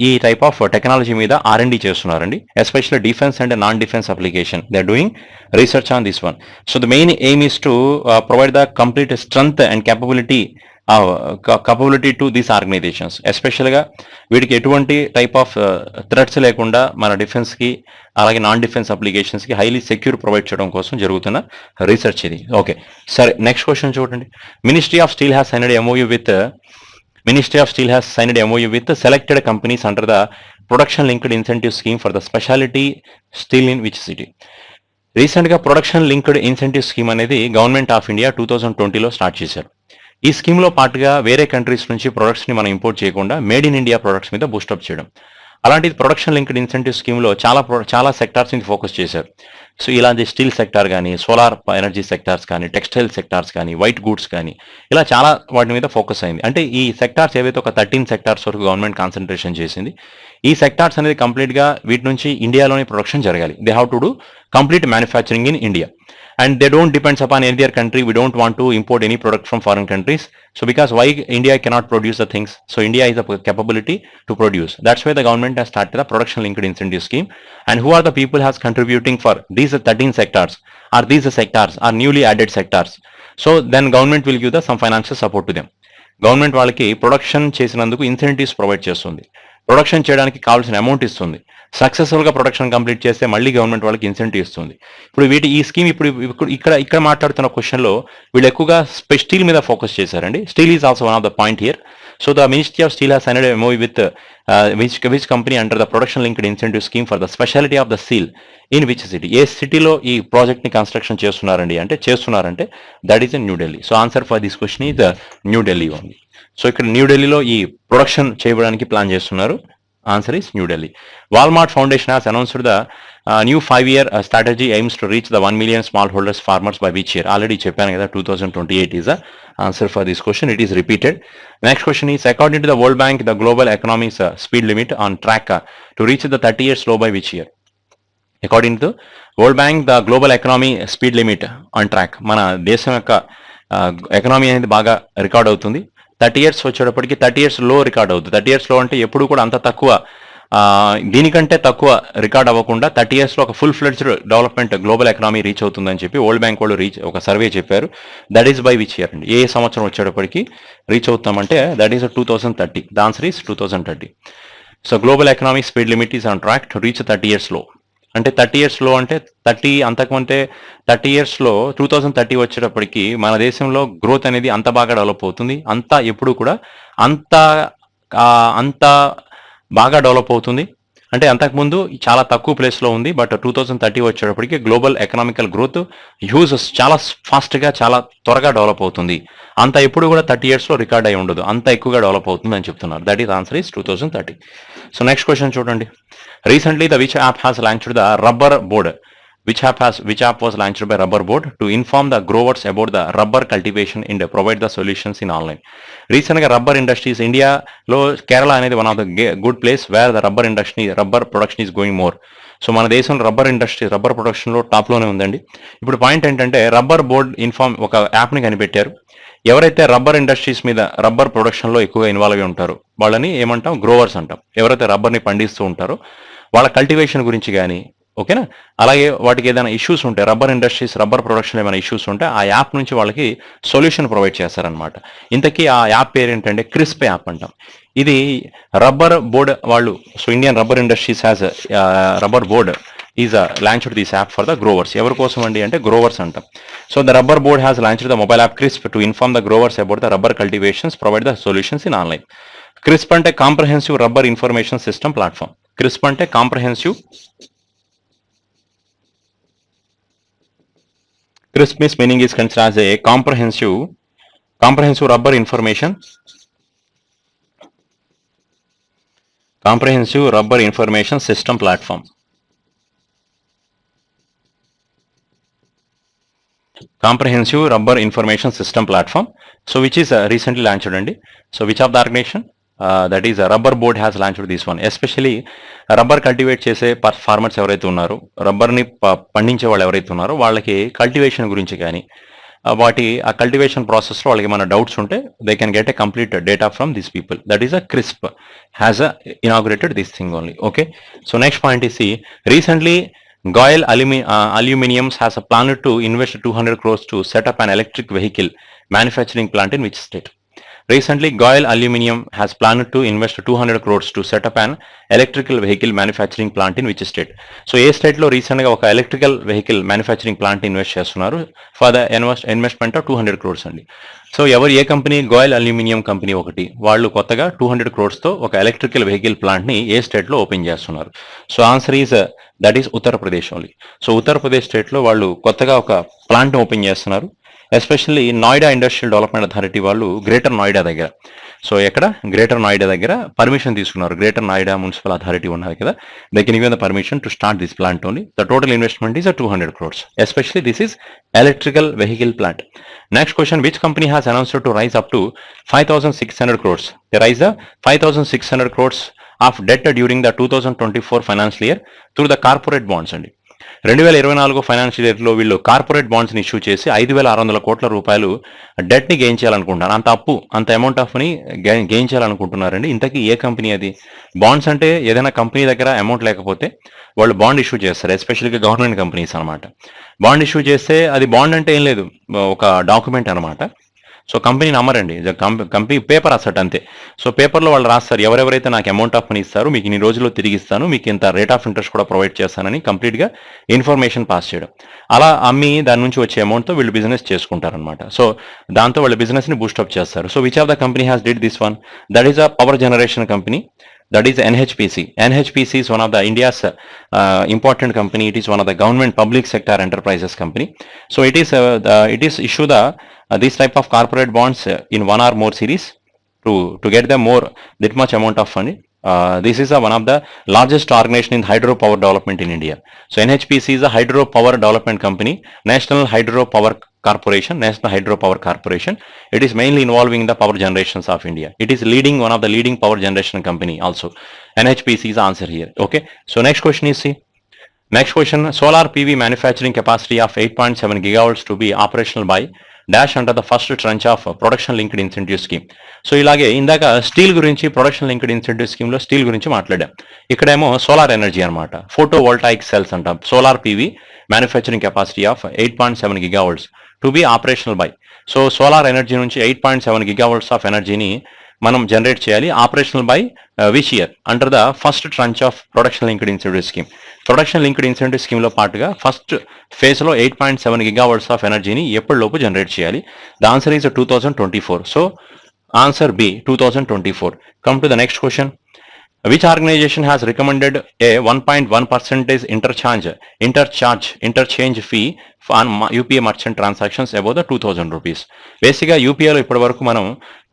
ఈ టైప్ ఆఫ్ టెక్నాలజీ మీద R&D చేస్తున్నారండి. Especially defence and non defence application they are doing research on this one. So the main aim is to provide the complete strength and capability to these organizations. ఎస్పెషల్గా వీటికి ఎటువంటి టైప్ ఆఫ్ థ్రెట్స్ లేకుండా మన డిఫెన్స్కి అలాగే నాన్ డిఫెన్స్ అప్లికేషన్స్కి హైలీ సెక్యూర్ ప్రొవైడ్ చేయడం కోసం జరుగుతున్న రీసెర్చ్ ఇది. ఓకే సరే, నెక్స్ట్ క్వశ్చన్ చూడండి. Ministry of Steel has signed MOU with selected companies under the Production Linked Incentive Scheme for the Specialty Steel in which city? రీసెంట్గా ప్రొడక్షన్ లింక్డ్ ఇన్సెంటివ్ స్కీమ్ అనేది గవర్నమెంట్ ఆఫ్ ఇండియా 2020లో స్టార్ట్ చేశారు. ఈ స్కీమ్లో పాటుగా వేరే కంట్రీస్ నుంచి ప్రొడక్ట్స్ని మనం ఇంపోర్ట్ చేయకుండా మేడ్ ఇన్ ఇండియా ప్రొడక్ట్స్ మీద బూస్టప్ చేయడం. అలాంటిది ప్రొడక్షన్ లింక్డ్ ఇన్సెంటివ్ స్కీమ్లో చాలా సెక్టార్స్ మీద ఫోకస్ చేశారు. సో ఇలాంటి స్టీల్ సెక్టార్ కానీ, సోలార్ ఎనర్జీ సెక్టార్స్ కానీ, టెక్స్టైల్ సెక్టార్స్ కానీ, వైట్ గూడ్స్ కానీ, ఇలా చాలా వాటి మీద ఫోకస్ అయింది. అంటే ఈ సెక్టార్స్ ఏవైతే ఒక 13 సెక్టార్స్ వరకు గవర్నమెంట్ కాన్సన్ట్రేషన్ చేసింది. ఈ సెక్టార్స్ అనేది కంప్లీట్గా వీటి నుంచి ఇండియాలోని ప్రొడక్షన్ జరగాలి. They have to do complete manufacturing in India. And they don't depends upon any other country. We don't want to import any product from foreign countries. So because why India cannot produce the things? So India is a capability to produce. That's why the government has started the production linked incentive scheme. And who are the people has contributing for these 13 sectors? Are these sectors are newly added sectors? So then government will give some financial support to them. Government వాళ్ళకి ప్రొడక్షన్ చేసినందుకు ఇన్సెంటివ్స్ ప్రొవైడ్ చేస్తుంది, ప్రొడక్షన్ చేయడానికి కావాల్సిన అమౌంట్ ఇస్తుంది. సక్సెస్ఫుల్గా ప్రొడక్షన్ కంప్లీట్ చేస్తే మళ్ళీ గవర్నమెంట్ వాళ్ళకి ఇన్సెంటివ్ ఇస్తుంది. ఇప్పుడు ఈ స్కీమ్ ఇక్కడ మాట్లాడుతున్న క్వశ్చన్లో వీళ్ళు ఎక్కువగా స్టీల్ మీద ఫోకస్ చేశారండి. Steel is also one of the point here. So the ministry of steel has signed a MOU with which company under the production linked incentive scheme for the speciality of the steel in which city? ఏ సిటీలో ఈ ప్రాజెక్ట్ని కన్స్ట్రక్షన్ చేస్తున్నారంటే that is in New Delhi. So answer for this question is New Delhi only. So ఇక్కడ న్యూఢిల్లీలో ఈ ప్రొడక్షన్ చేయడానికి ప్లాన్ చేస్తున్నారు. Answer is New Delhi. Walmart foundation has announced the new 5-year strategy aims to reach the 1 million small holders farmers by which year? Already చెప్పాను కదా, 2028 is the answer for this question. It is repeated. Next question is, according to the World Bank, the global economy's speed limit on track to reach the 30-year low by which year? According to World Bank, the global economy speed limit on track, మన దేశం యొక్క ఎకనామీ అనేది బాగా రికార్డ్ అవుతుంది. 30 years వచ్చేటప్పటికి 30 years లో రికార్డ్ అవుతుంది. 30 years లో అంటే ఎప్పుడు కూడా అంత తక్కువ, దీనికంటే తక్కువ రికార్డ్ అవ్వకుండా 30 years లో ఒక full fledged development global economy reach అవుతుందని చెప్పి వరల్డ్ బ్యాంక్ వాళ్ళు ఒక సర్వే చెప్పారు. That is by which year అండి? ఏ సంవత్సరం వచ్చేటప్పటికి రీచ్ అవుతామంటే that is 2030. The answer is 2030. So global economy speed limit is on track to reach 30 years లో. అంటే 30 years లో అంటే 30 అంతకుమంటే 30 years లో 2030 వచ్చేటప్పటికి మన దేశంలో గ్రోత్ అనేది అంత బాగా డెవలప్ అవుతుంది. ఎప్పుడు కూడా అంత బాగా డెవలప్ అవుతుంది. అంటే అంతకుముందు చాలా తక్కువ ప్లేస్లో ఉంది, బట్ 2030 వచ్చేటప్పటికి గ్లోబల్ ఎకనామికల్ గ్రోత్ హ్యూజ్ చాలా ఫాస్ట్గా చాలా త్వరగా డెవలప్ అవుతుంది. అంత ఎప్పుడు కూడా 30 yearsలో రికార్డ్ అయి ఉండదు, అంత ఎక్కువగా డెవలప్ అవుతుంది అని చెప్తున్నారు. That is answer is 2030. So next question చూడండి. Recently the which app has launched the rubber board? Which app was launched by Rubber Board to inform the growers about the rubber cultivation and provide the solutions in online? Recent rubber industries India lo Kerala అనేది one of the good place where the rubber production is going more. So మన దేశంలో రబ్బర్ ఇండస్ట్రీ రబ్బర్ ప్రొడక్షన్లో టాప్లోనే ఉందండి. ఇప్పుడు పాయింట్ ఏంటంటే రబ్బర్ బోర్డ్ ఒక యాప్ని కనిపెట్టారు. ఎవరైతే రబ్బర్ ఇండస్ట్రీస్ మీద రబ్బర్ ప్రొడక్షన్లో ఎక్కువగా ఇన్వాల్వ్ అయి ఉంటారో వాళ్ళని ఏమంటాం, గ్రోవర్స్ అంటాం. ఎవరైతే రబ్బర్ని పండిస్తూ ఉంటారో వాళ్ళ కల్టివేషన్ గురించి కానీ, ఓకేనా, అలాగే వాటికి ఏదైనా ఇష్యూస్ ఉంటే రబ్బర్ ఇండస్ట్రీస్ రబ్బర్ ప్రొడక్షన్ ఏమైనా ఇష్యూస్ ఉంటే ఆ యాప్ నుంచి వాళ్ళకి సొల్యూషన్ ప్రొవైడ్ చేస్తారనమాట. ఇంతకీ ఆ యాప్ పేరు ఏంటంటే క్రిస్ప్ యాప్ అంటాం. ఇది రబ్బర్ బోర్డ్ వాళ్ళు, so Indian rubber industries has rubber board is launched this app for the growers. ఎవరి కోసం అండి అంటే గ్రోవర్స్ అంటాం. So the rubber board has launched the mobile app CRISP to inform the growers about the rubber cultivations, provide the solutions in online. CRISP అంటే comprehensive rubber information system platform. CRISP అంటే comprehensive, CRISP's meaning is considered as a comprehensive rubber information system platform. Comprehensive rubber information system platform. So which is recently launched అండి. So which of the organization? That is rubber board has launched this one. Especially rubber cultivate చేసే ఫార్మర్స్ ఎవరైతే ఉన్నారో, రబ్బర్ని పండించే వాళ్ళు ఎవరైతే ఉన్నారో వాళ్ళకి కల్టివేషన్ గురించి కానీ వాటి ఆ కల్టివేషన్ ప్రాసెస్లో వాళ్ళకి ఏమైనా డౌట్స్ ఉంటే they can get a complete data from this people. That is a crisp has inaugurated this thing only. Okay, so next point is recently Goyal Aluminiums has a plan to invest 200 crores to set up an electric vehicle manufacturing plant in which state? Recently, Goyal Aluminium has planned to invest 200 crores to set up an electrical vehicle manufacturing plant in which state? So, ఏ స్టేట్లో రీసెంట్గా ఒక electrical vehicle manufacturing plant invest చేస్తున్నారు for the investment of 200 crores అండి. సో ఏ కంపెనీ? గోయల్ అల్యూమినియం కంపెనీ ఒకటి. వాళ్ళు కొత్తగా 200 crores-తో ఒక ఎలక్ట్రికల్ వెహికల్ ప్లాంట్ని ఏ స్టేట్లో ఓపెన్ చేస్తున్నారు? So answer is that is Uttar Pradesh only. So Uttar Pradesh స్టేట్లో వాళ్ళు కొత్తగా ఒక ప్లాంట్ని ఓపెన్ చేస్తున్నారు. Especially Noida industrial development authority వాళ్ళు గ్రేటర్ నోయిడా దగ్గర, సో ఎక్కడ గ్రేటర్ నోయిడా దగ్గర పర్మిషన్ తీసుకున్నారు. గ్రేటర్ నోయిడా మున్సిపల్ అథారిటీ ఉన్నది కదా, they can give the permission to start this plant only. The total investment is 200 crores. Especially this is electrical vehicle plant. Next question, which company has announced to raise up to 5,600 crores? They raised the 5,600 crores of debt during the 2024 financial year through the corporate bonds అండి. 2024 ఫైనాన్షియల్ ఇయర్లో వీళ్ళు కార్పొరేట్ బాండ్స్ని ఇష్యూ చేసి 5,600 కోట్ల రూపాయలు డెట్ని గెయిన్ చేయాలనుకుంటున్నారు. అంత అమౌంట్ ఆఫ్ని గెయిన్ చేయాలనుకుంటున్నారండి. ఇంతకీ ఏ కంపెనీ అది? బాండ్స్ అంటే ఏదైనా కంపెనీ దగ్గర అమౌంట్ లేకపోతే వాళ్ళు బాండ్ ఇష్యూ చేస్తారు, ఎస్పెషల్గా గవర్నమెంట్ కంపెనీస్ అనమాట. బాండ్ ఇష్యూ చేస్తే అది బాండ్ అంటే ఏం లేదు, ఒక డాక్యుమెంట్ అనమాట. సో కంపెనీ నమ్మరండి, కంపెనీ పేపర్ అసెట్ అంతే. సో పేపర్లో వాళ్ళు రాస్తారు ఎవరెవరైతే నాకు అమౌంట్ ఆఫ్ మనీ ఇస్తారు, మీకు ఇన్ని రోజుల్లో తిరిగి ఇస్తాను, మీకు ఇంత రేట్ ఆఫ్ ఇంట్రెస్ట్ కూడా ప్రొవైడ్ చేస్తానని కంప్లీట్గా ఇన్ఫర్మేషన్ పాస్ చేయడం. అలా అమ్మి దాని నుంచి వచ్చే అమౌంట్తో వీళ్ళు బిజినెస్ చేసుకుంటారనమాట. సో దాంతో వాళ్ళ బిజినెస్ని బూస్టప్ చేస్తారు. So which of the company has did this one? That is a power generation company. That is NHPC. NHPC is one of the India's important company. It is one of the government public sector enterprises company. So it is issue this type of corporate bonds in one or more series to get them more that much amount of funding. This is one of the largest organization in hydropower development in India. So NHPC is a hydropower development company, National Hydropower Corporation. It is mainly involving the power generations of India. It is one of the leading power generation company also. NHPC is the answer here. Okay. So next question is next question, solar PV manufacturing capacity of 8.7 gigawatts to be operational by dash under the first tranche of production linked incentive scheme. So ఇలాగే ఇందాక స్టీల్ గురించి ప్రొడక్షన్ లింక్డ్ ఇన్సెంటివ్ స్కీమ్లో స్టీల్ గురించి మాట్లాడాం. ఇక్కడేమో సోలార్ ఎనర్జీ అనమాట, ఫోటో వోల్టాయిక్ సెల్స్ అంటాం. Solar PV manufacturing capacity of 8.7 gigawatts to be operational by. So solar energy నుంచి 8.7 gigawatts ఆఫ్ ఎనర్జీని మనం జనరేట్ చేయాలి. Operational by which year? Under the first tranche of production linked incentive scheme. Production linked incentive స్కీమ్లో పాటుగా ఫస్ట్ ఫేజ్లో 8.7 gigawatts ఆఫ్ ఎనర్జీని ఎప్పటిలోపు జనరేట్ చేయాలి. The answer is 2024. So answer B 2024. Come to the next question. Which organization has recommended a 1.1% interchange fee on UPI merchant transactions above the 2000 rupees? బేసిక్గా యూపీఐలో ఇప్పటి వరకు మనం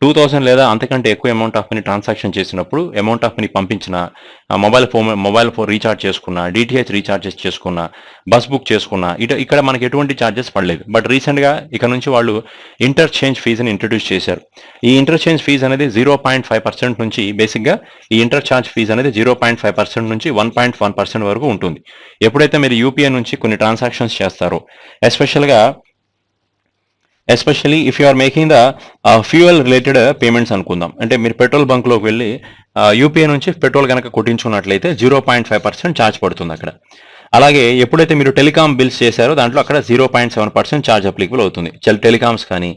2000 లేదా అంతకంటే ఎక్కువ అమౌంట్ ఆఫ్ మనీ ట్రాన్సాక్షన్ చేసినప్పుడు అమౌంట్ ఆఫ్ మనీ పంపించిన, మొబైల్ ఫోన్ రీఛార్జ్ చేసుకున్న, డిటిహెచ్ రీఛార్జెస్ చేసుకున్న, బస్ బుక్ చేసుకున్న, ఇక్కడ మనకి ఎటువంటి ఛార్జెస్ పడలేదు. బట్ రీసెంట్గా ఇక నుంచి వాళ్ళు ఇంటర్చేంజ్ ఫీజుని ఇంట్రడ్యూస్ చేశారు. ఈ ఇంటర్చేంజ్ ఫీజు అనేది 0.5% నుంచి బేసిక్గా ఈ ఇంటర్ఛార్జ్ ఫీజు అనేది 0.5% నుంచి 1.1% వరకు ఉంటుంది. ఎప్పుడైతే మీరు యూపీఐ నుంచి కొన్ని ట్రాన్సాక్షన్స్ చేస్తారో, especially if you are making the fuel related payments అనుకుందాం, అంటే మీరు పెట్రోల్ బంక్లోకి వెళ్ళి యూపీఐ నుంచి పెట్రోల్ కనుక కొట్టించుకున్నట్లయితే 0.5% ఛార్జ్ పడుతుంది అక్కడ. అలాగే ఎప్పుడైతే మీరు టెలికాం బిల్స్ చేశారో దాంట్లో అక్కడ 0.7% ఛార్జ్ అప్లికబుల్ అవుతుంది. టెలికామ్స్ కానీ,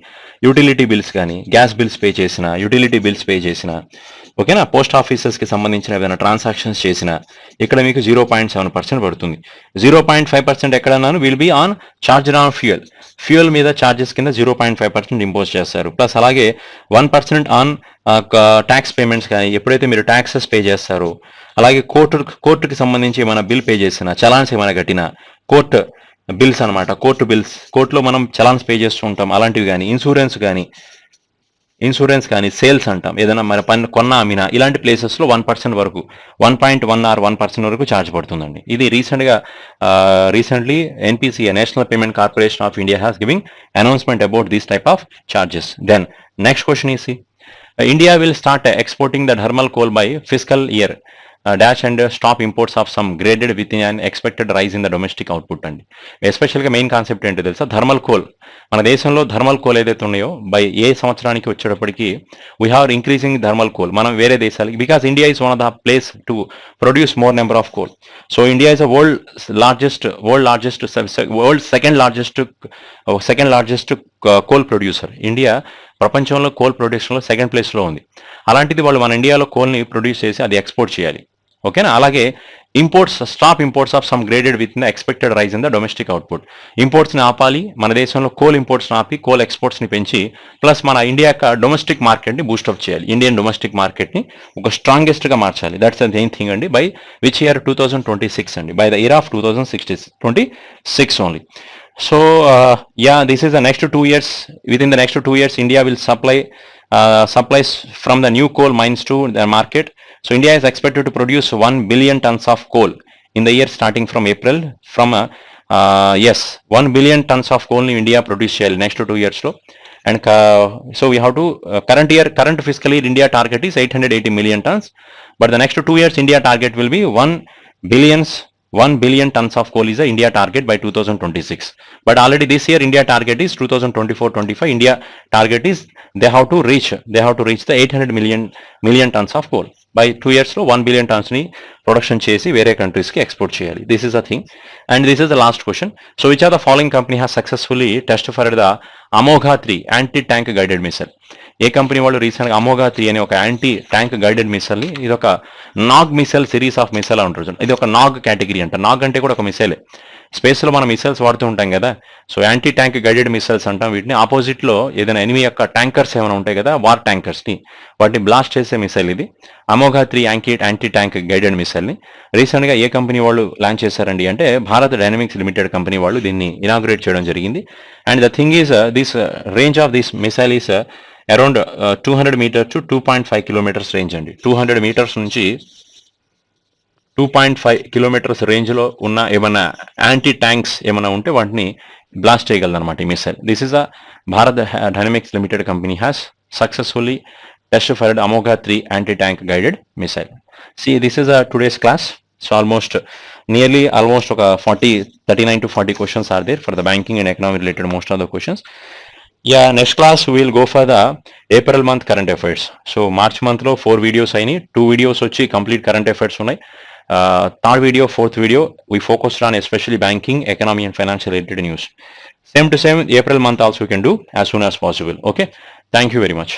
యూటిలిటీ బిల్స్ కానీ, గ్యాస్ బిల్స్ పే చేసిన, యూటిలిటీ బిల్స్ పే చేసిన, ఓకేనా, పోస్ట్ ఆఫీసెస్కి సంబంధించిన ఏదైనా ట్రాన్సాక్షన్స్ చేసిన ఇక్కడ మీకు 0.7% పడుతుంది. 0.5% ఎక్కడన్నాను will be on charge on fuel మీద ఛార్జెస్ కింద 0.5% ఇంపోజ్ చేస్తారు. ప్లస్ అలాగే 1% ఆన్ ట్యాక్స్ పేమెంట్స్ కానీ, ఎప్పుడైతే మీరు ట్యాక్సెస్ పే చేస్తారో, అలాగే కోర్టుకి సంబంధించి ఏమైనా బిల్ పే చేసిన, చలాన్స్ ఏమైనా కట్టిన, కోర్టు బిల్స్ అనమాట, కోర్టులో మనం చలాన్స్ పే చేస్తూ ఉంటాం, అలాంటివి కానీ, ఇన్సూరెన్స్ కానీ, సేల్స్ అంటాం, ఏదైనా మన కొన్న అమ్మినా, ఇలాంటి ప్లేసెస్లో 1% వరకు, 1.1 or 1% వరకు ఛార్జ్ పడుతుందండి. ఇది recently NPCI, national payment corporation of India has giving announcement about these type of charges. Then next question is, India will start exporting the thermal coal by fiscal year dash and stop imports of some graded within an expected rise in the domestic output అండి. ఎస్పెషల్గా మెయిన్ కాన్సెప్ట్ ఏంటో తెలుసా? Thermal coal. మన దేశంలో థర్మల్ కోల్ ఏదైతే ఉన్నాయో బై ఏ సంవత్సరానికి వచ్చేటప్పటికి we have increasing thermal coal. మనం వేరే దేశాలకి, because India is one of the place to produce more number of coal. So India is second largest coal producer. India ప్రపంచంలో కోల్ ప్రొడక్షన్లో సెకండ్ ప్లేస్లో ఉంది. అలాంటిది వాళ్ళు మన ఇండియాలో కోల్ని ప్రొడ్యూస్ చేసి అది ఎక్స్పోర్ట్ చేయాలి, ఓకేనా. అలాగే stop imports of some graded with the expected rise in the domestic output. ఇంపోర్ట్స్ని ఆపాలి, మన దేశంలో కోల్ ఇంపోర్ట్స్ని ఆపి కోల్ ఎక్స్పోర్ట్స్ని పెంచి, ప్లస్ మన ఇండియా యొక్క డొమెస్టిక్ మార్కెట్ని బూస్టప్ చేయాలి. ఇండియన్ డొమెస్టిక్ మార్కెట్ని ఒక స్ట్రాంగెస్ట్గా మార్చాలి. దట్స్ ద మెయిన్ థింగ్ అండి. బై విచ్ ఇయర్ 2026 అండి, by the year of 2026 only. So this is the next 2 years. Within the next 2 years, India will supplies from the new coal mines to the market. So India is expected to produce 1 billion tons of coal in the year starting from April. 1 billion tons of coal in India produce next 2 years lo. And so we have to current fiscal year India target is 880 million tons, but the next 2 years India target will be 1 billion tons of coal is the India target by 2026. But already this year India target is 2024-25. India target is they have to reach the 800 million tons of coal. By 2 years lo 1 billion tons ni production chesi vere countries ki export cheyali. This is the thing. And this is the last question. So which of the following company has successfully tested for the Amogha 3 anti-tank guided missile? A company వాళ్ళు రీసెంట్గా అమోఘా 3 అనే ఒక యాంటీ ట్యాంక్ గైడెడ్ మిసైల్ని, ఇది ఒక Nag missile series of missile అంటారు. ఇది ఒక నాగ్ కేటగిరీ అంట. నాగ్ అంటే కూడా ఒక మిసైలే. స్పేస్లో మనం మిసైల్స్ వాడుతూ ఉంటాం కదా, so anti tank guided missiles అంటాం వీటిని. ఆపోజిట్లో ఏదైనా ఎనిమి యొక్క ట్యాంకర్స్ ఏమైనా ఉంటాయి కదా, వార్ ట్యాంకర్స్ని, వాటిని బ్లాస్ట్ చేసే మిసైల్ ఇది అమోఘా 3 యాంటీ ట్యాంక్ గైడెడ్ మిసైల్ని రీసెంట్గా ఏ కంపెనీ వాళ్ళు లాంచ్ చేశారండి అంటే భారత్ డైనమిక్స్ లిమిటెడ్ కంపెనీ వాళ్ళు దీన్ని ఇనాగ్రేట్ చేయడం జరిగింది. And the thing is this range of this missile is around 200 meters to 2.5 kilometers range అండి. 200 meters నుంచి 2.5 kilometers రేంజ్లో ఉన్న ఏమైనా యాంటీ ట్యాంక్స్ ఏమైనా ఉంటే వాటిని బ్లాస్ట్ చేయగలదు అనమాట ఈ missile. This is a Bharat Dynamics Limited company has successfully test fired Amogha 3 anti tank guided missile. See, this is a today's class. So almost ఒక 39 to 40 questions are there for the banking and economic related most of the questions. Next class we will go for the April month current affairs. So March month లో 4 videos అయినాయి. 2 videos వచ్చి complete current affairs ఉన్నాయి. Third video, fourth video we focused on especially banking, economy and financial related news. Same April month also we can do as soon as possible. Okay, thank you very much.